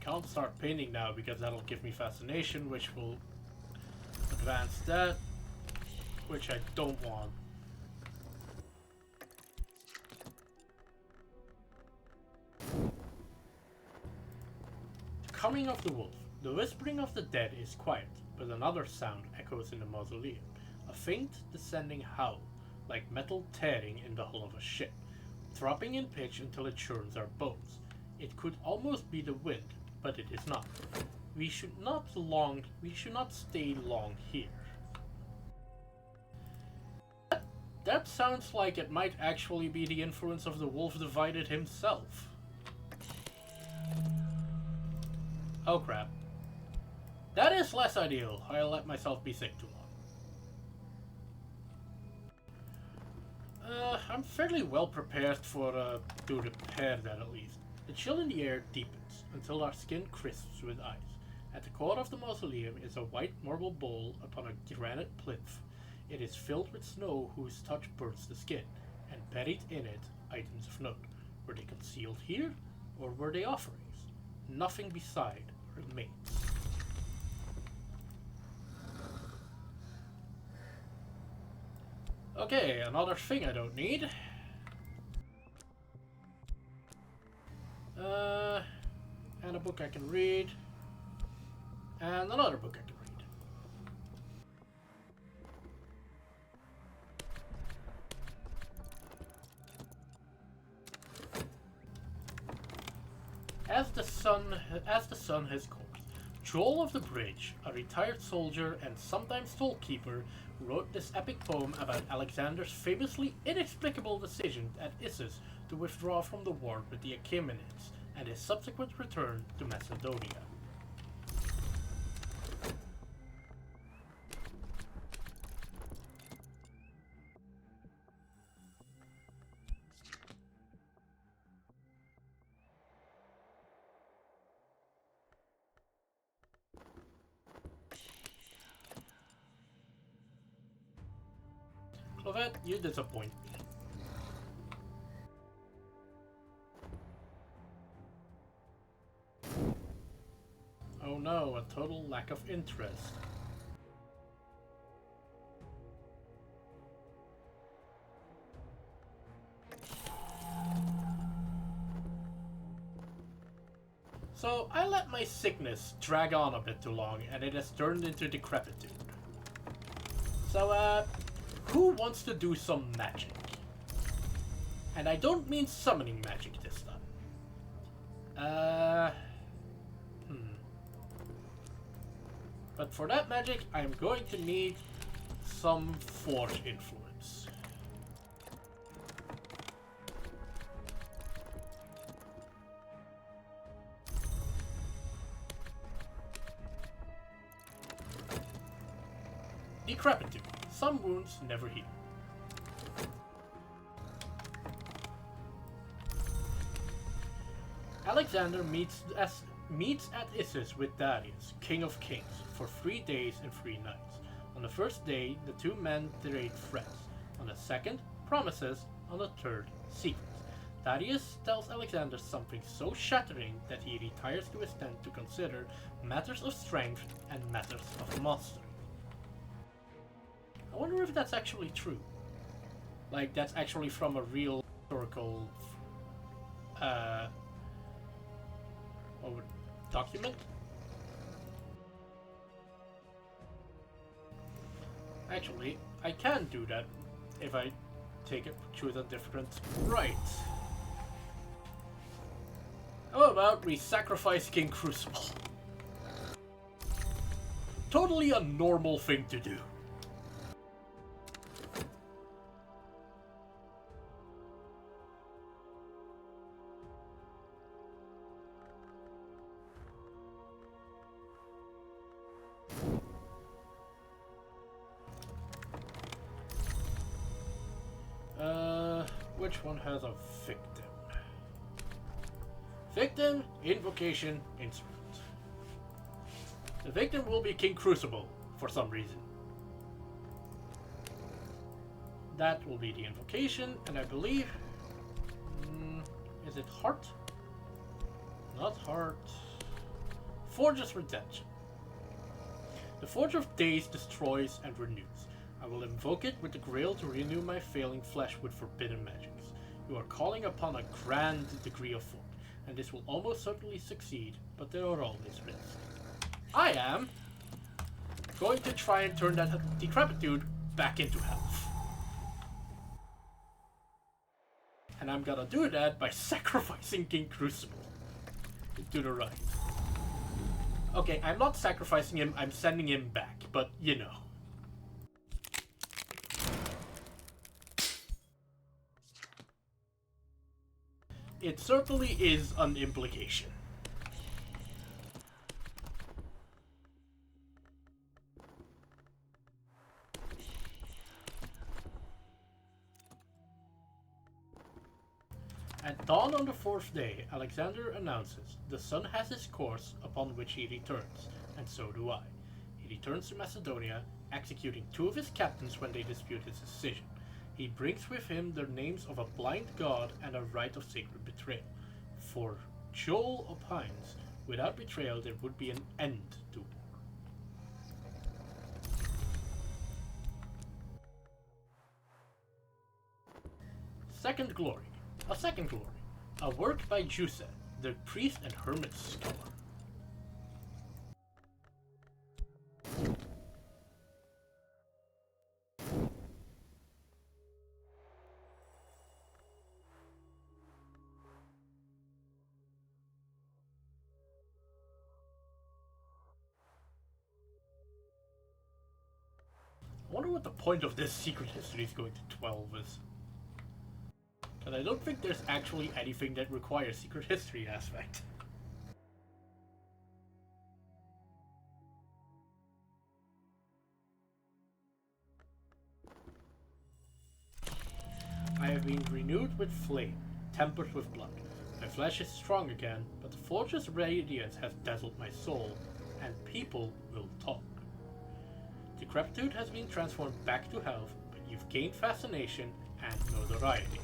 S1: can't start painting now because that'll give me fascination, which will advance that, which I don't want. The coming of the wolf. The whispering of the dead is quiet, but another sound echoes in the mausoleum. A faint, descending howl, like metal tearing in the hull of a ship, dropping in pitch until it churns our bones. It could almost be the wind, but it is not. We should not stay long here. That sounds like it might actually be the influence of the wolf divided himself. Oh crap. That is less ideal. I let myself be sick too long. I'm fairly well prepared to repair that at least. The chill in the air deepens until our skin crisps with ice. At the core of the mausoleum is a white marble bowl upon a granite plinth. It is filled with snow whose touch burns the skin, and buried in it items of note. Were they concealed here, or were they offerings? Nothing beside remains. Okay, another thing I don't need. And a book I can read. And another book I can read. As the sun has cooled, Joel of the Bridge, a retired soldier and sometimes tollkeeper, wrote this epic poem about Alexander's famously inexplicable decision at Issus to withdraw from the war with the Achaemenids and his subsequent return to Macedonia. Clovette, you disappoint me. Oh no, a total lack of interest. So, I let my sickness drag on a bit too long and it has turned into decrepitude. So, who wants to do some magic? And I don't mean summoning magic this time. But for that magic, I'm going to need some Forge influence. Decrepitude. Some wounds never heal. Alexander meets at Issus with Darius, King of Kings, for 3 days and 3 nights. On the first day, the two men trade threats. On the second, promises. On the third, secrets. Darius tells Alexander something so shattering that he retires to his tent to consider matters of strength and matters of mastery. I wonder if that's actually true. Like, that's actually from a real historical document? Actually, I can do that if I choose a different right. How about we sacrifice King Crucible? Totally a normal thing to do. Which one has a victim? Victim, invocation, instrument. The victim will be King Crucible, for some reason. That will be the invocation, and I believe... is it heart? Not heart. Forge's Redemption. The Forge of Days destroys and renews. I will invoke it with the Grail to renew my failing flesh with forbidden magics. You are calling upon a grand degree of force, and this will almost certainly succeed, but there are always risks. I am going to try and turn that decrepitude back into health. And I'm gonna do that by sacrificing King Crucible to the right. Okay, I'm not sacrificing him, I'm sending him back, but you know. It certainly is an implication. At dawn on the fourth day, Alexander announces, the sun has his course upon which he returns, and so do I. He returns to Macedonia, executing 2 of his captains when they dispute his decision. He brings with him the names of a blind god and a rite of sacred betrayal. For Joel opines, without betrayal there would be an end to war. Second Glory. A Second Glory. A work by Jusa, the priest and hermit scholar. I wonder what the point of this secret history is going to 12 is. Because I don't think there's actually anything that requires secret history aspect. I have been renewed with flame, tempered with blood. My flesh is strong again, but the forge's radiance has dazzled my soul, and people will talk. Decrepitude has been transformed back to health, but you've gained fascination and notoriety.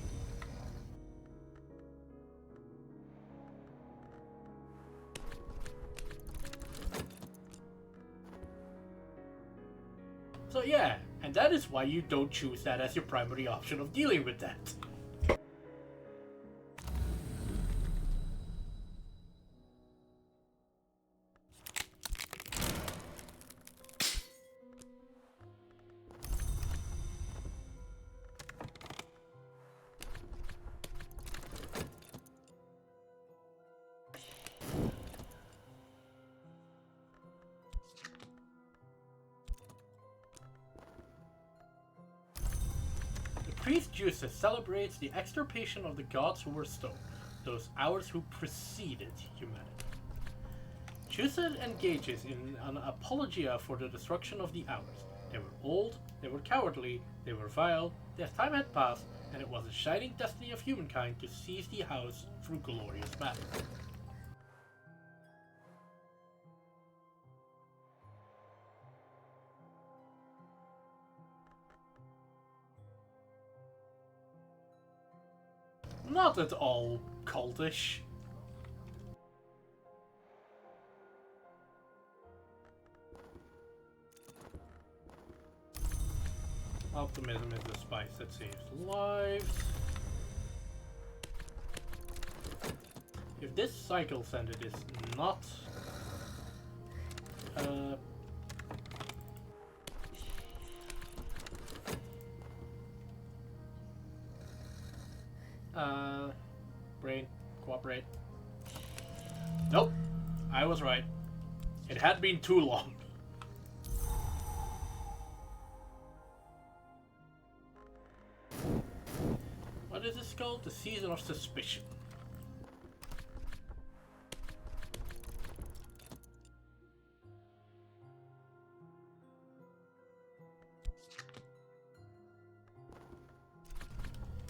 S1: So yeah, and that is why you don't choose that as your primary option of dealing with that. Priest Jusa celebrates the extirpation of the gods who were stoned, those hours who preceded humanity. Jusa engages in an apologia for the destruction of the hours. They were old, they were cowardly, they were vile, their time had passed, and it was the shining destiny of humankind to seize the house through glorious battle. Not at all cultish. Optimism is the spice that saves lives. If this cycle sended is not brain, cooperate. Nope, I was right. It had been too long. What is this called? The Season of Suspicion.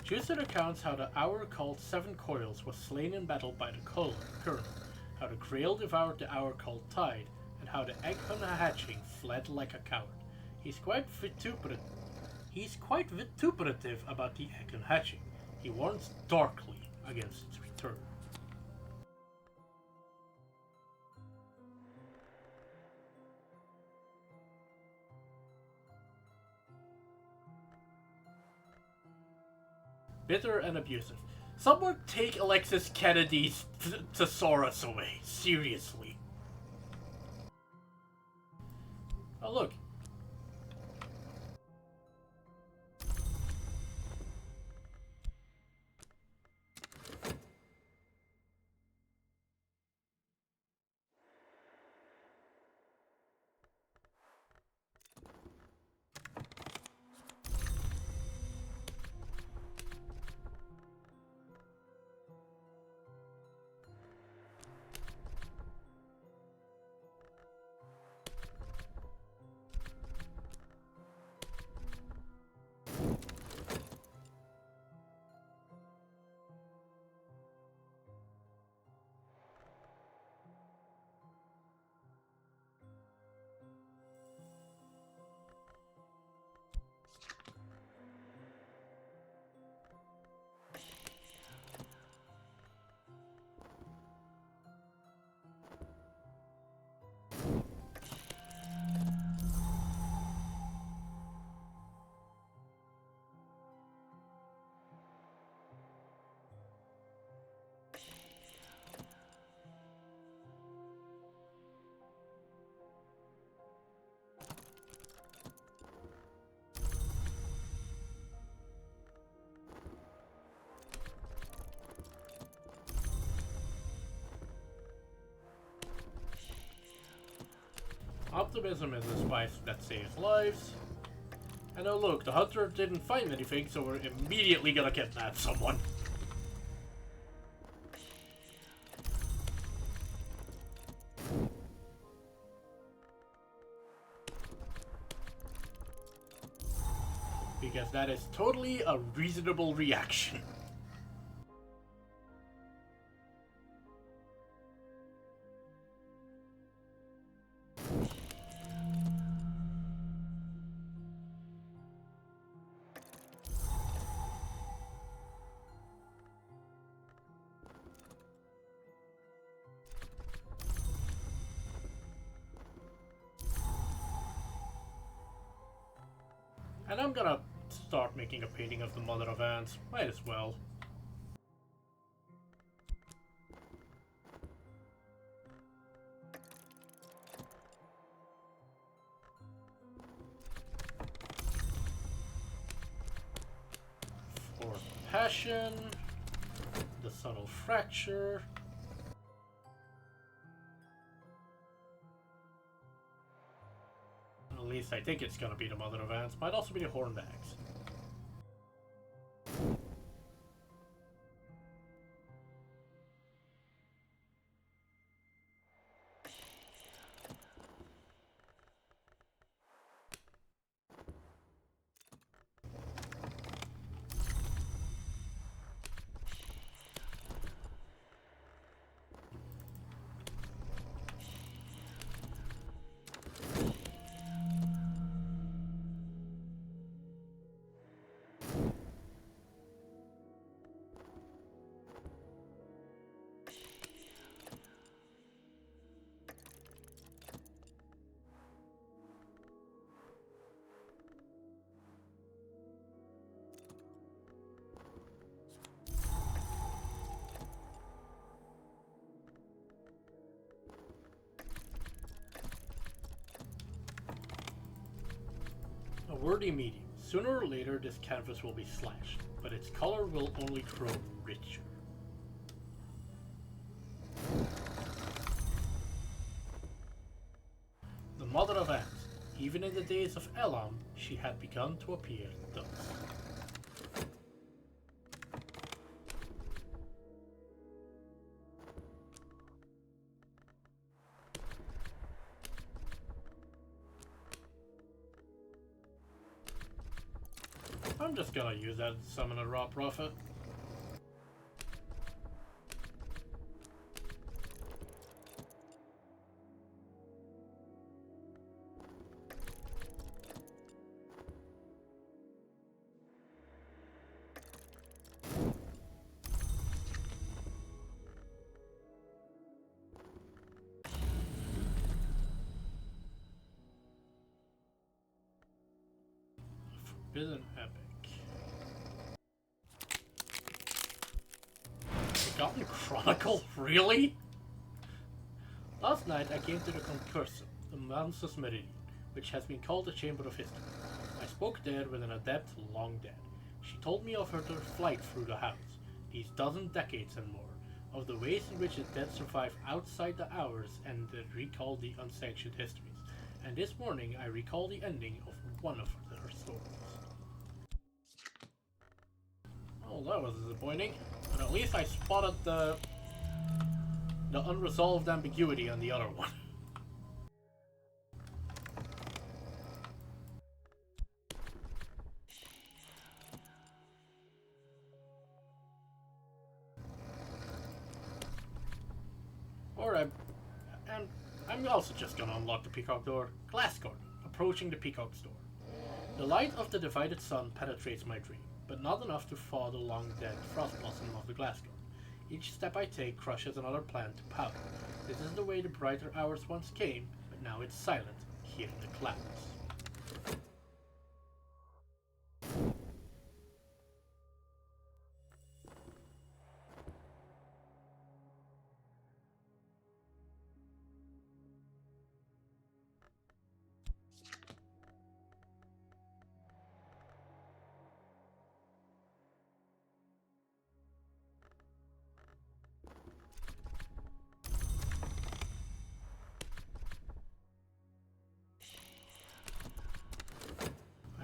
S1: Jusa recounts how the hour called Seven Coils was slain in battle by the Colonel, how the Grail devoured the hour called Tide, and how the egg hatching fled like a coward. He's quite vituperative about the egg hatching. He warns darkly against its return. Bitter and abusive. Someone take Alexis Kennedy's thesaurus away. Seriously. Oh, look. Optimism is a spice that saves lives. And oh look, the hunter didn't find anything, so we're immediately gonna kidnap someone. Because that is totally a reasonable reaction. And I'm gonna start making a painting of the Mother of Ants. Might as well. For passion, the subtle fracture. At least I think it's gonna be the Mother of Ants. Might also be the Hornbacks. A wordy medium. Sooner or later this canvas will be slashed, but its color will only grow richer. The Mother of Ants. Even in the days of Elam, she had begun to appear thus. I'm just gonna use that to summon a raw prophet. Forbidden Epic. Forgotten Chronicle? Really? Last night I came to the Concursum, the Mansus Meridian, which has been called the Chamber of History. I spoke there with an adept long dead. She told me of her flight through the house, these dozen decades and more, of the ways in which the dead survive outside the hours and recall the unsanctioned histories. And this morning I recall the ending of one of her stories. Oh, that was disappointing, but at least I spotted the unresolved ambiguity on the other one. Alright, and I'm also just gonna unlock the Peacock Door. Glass Garden, approaching the Peacock's Door. The light of the divided sun penetrates my dream, but not enough to thaw the long-dead frost blossom of the glass garden. Each step I take crushes another plant to powder. This is the way the brighter hours once came, but now it's silent, here in the clouds.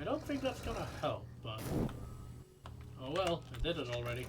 S1: I don't think that's gonna help, but... oh well, I did it already.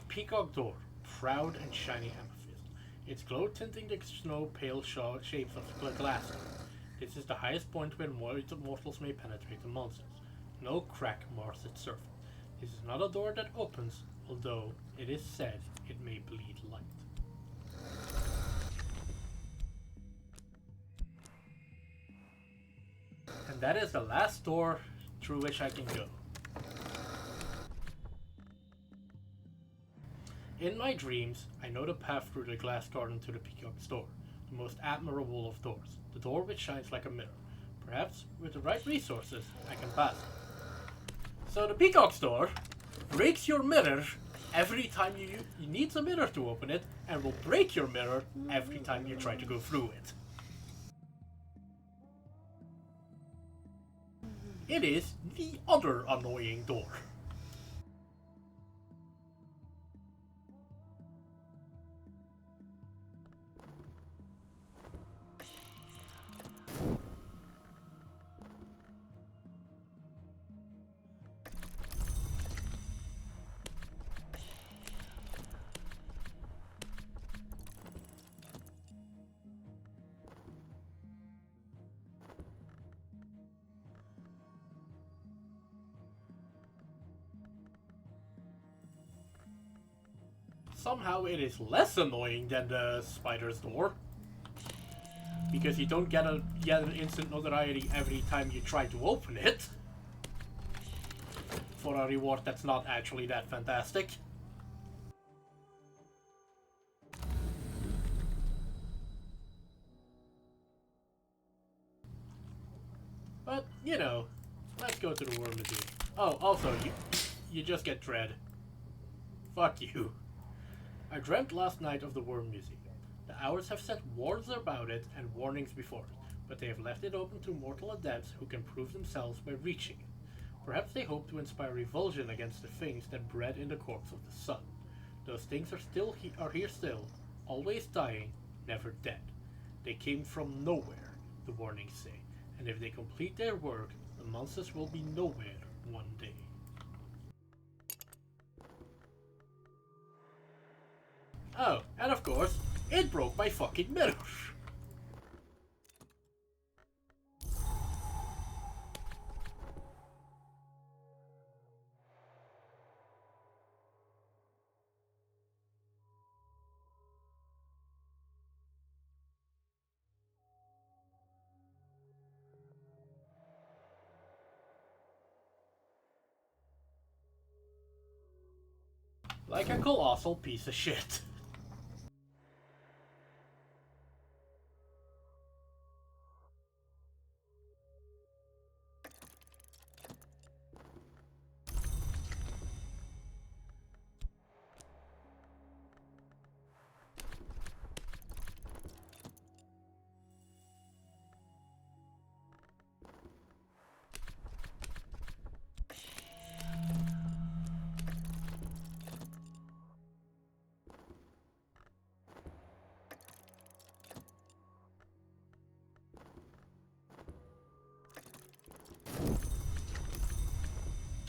S1: Peacock Door, proud and shiny amethyst. Its glow tinting the snow pale shapes of the glass. This is the highest point where mortals may penetrate the monsters. No crack mars its surface. This is not a door that opens, although it is said it may bleed light. And that is the last door through which I can go. In my dreams, I know the path through the glass garden to the Peacock's Door, the most admirable of doors, the door which shines like a mirror. Perhaps, with the right resources, I can pass it. So the Peacock's Door breaks your mirror every time you need a mirror to open it, and will break your mirror every time you try to go through it. It is the other annoying door. Somehow it is less annoying than the spider's door, because you don't get an instant notoriety every time you try to open it, for a reward that's not actually that fantastic. But, you know, let's go to the Worm Museum. Oh, also, you just get dread. Fuck you. I dreamt last night of the Worm Museum. The hours have set wards about it and warnings before it, but they have left it open to mortal adepts who can prove themselves by reaching it. Perhaps they hope to inspire revulsion against the things that bred in the corpse of the sun. Those things are here still, always dying, never dead. They came from nowhere, the warnings say, and if they complete their work, the monsters will be nowhere one day. Oh, and of course, it broke my fucking mirror. Like a colossal piece of shit.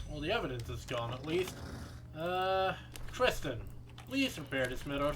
S1: Well, the evidence is gone, at least. Tristan, please repair this mirror.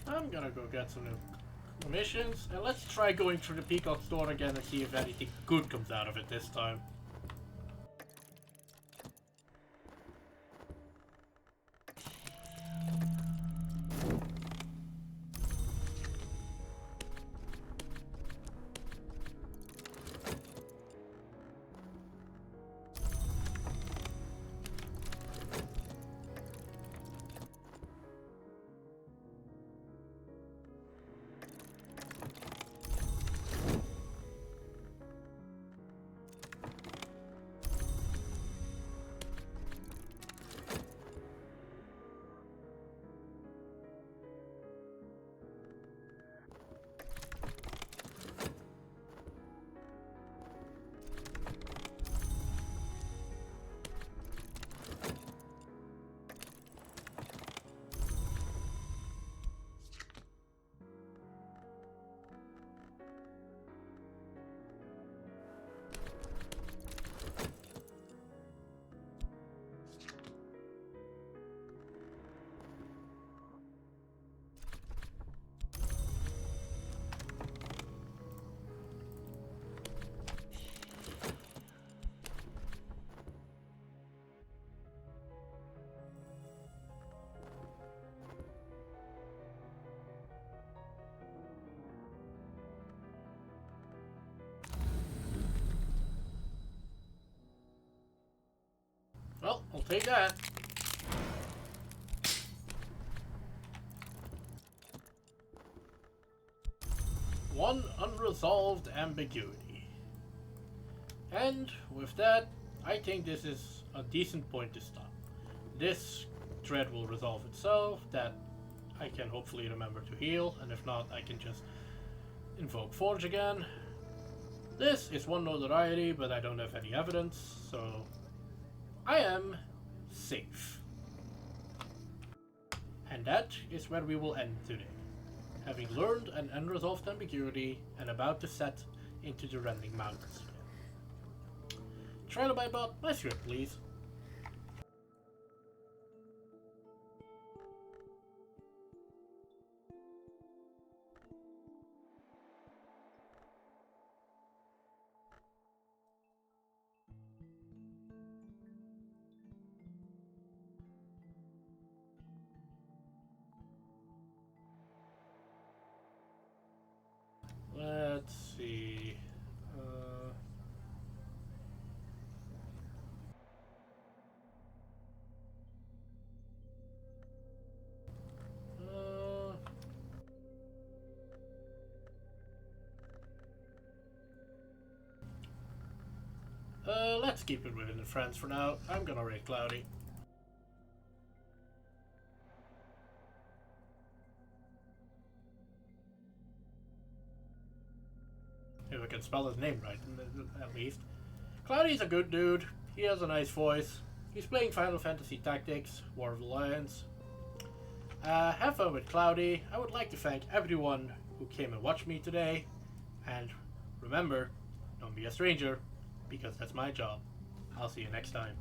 S1: I'm gonna go get some new missions, and let's try going through the Peacock store again and see if anything good comes out of it this time. Well, I'll take that. One unresolved ambiguity. And with that, I think this is a decent point to stop. This thread will resolve itself, that I can hopefully remember to heal, and if not, I can just invoke Forge again. This is one notoriety, but I don't have any evidence, so I am safe. And that is where we will end today, having learned an unresolved ambiguity and about to set into the Rending Mountains. Try to buy bot my script, please. Let's keep it within the friends for now. I'm gonna rate Cloudy. If I can spell his name right, at least. Cloudy's a good dude. He has a nice voice. He's playing Final Fantasy Tactics, War of the Lions. Have fun with Cloudy. I would like to thank everyone who came and watched me today. And remember, don't be a stranger, because that's my job. I'll see you next time.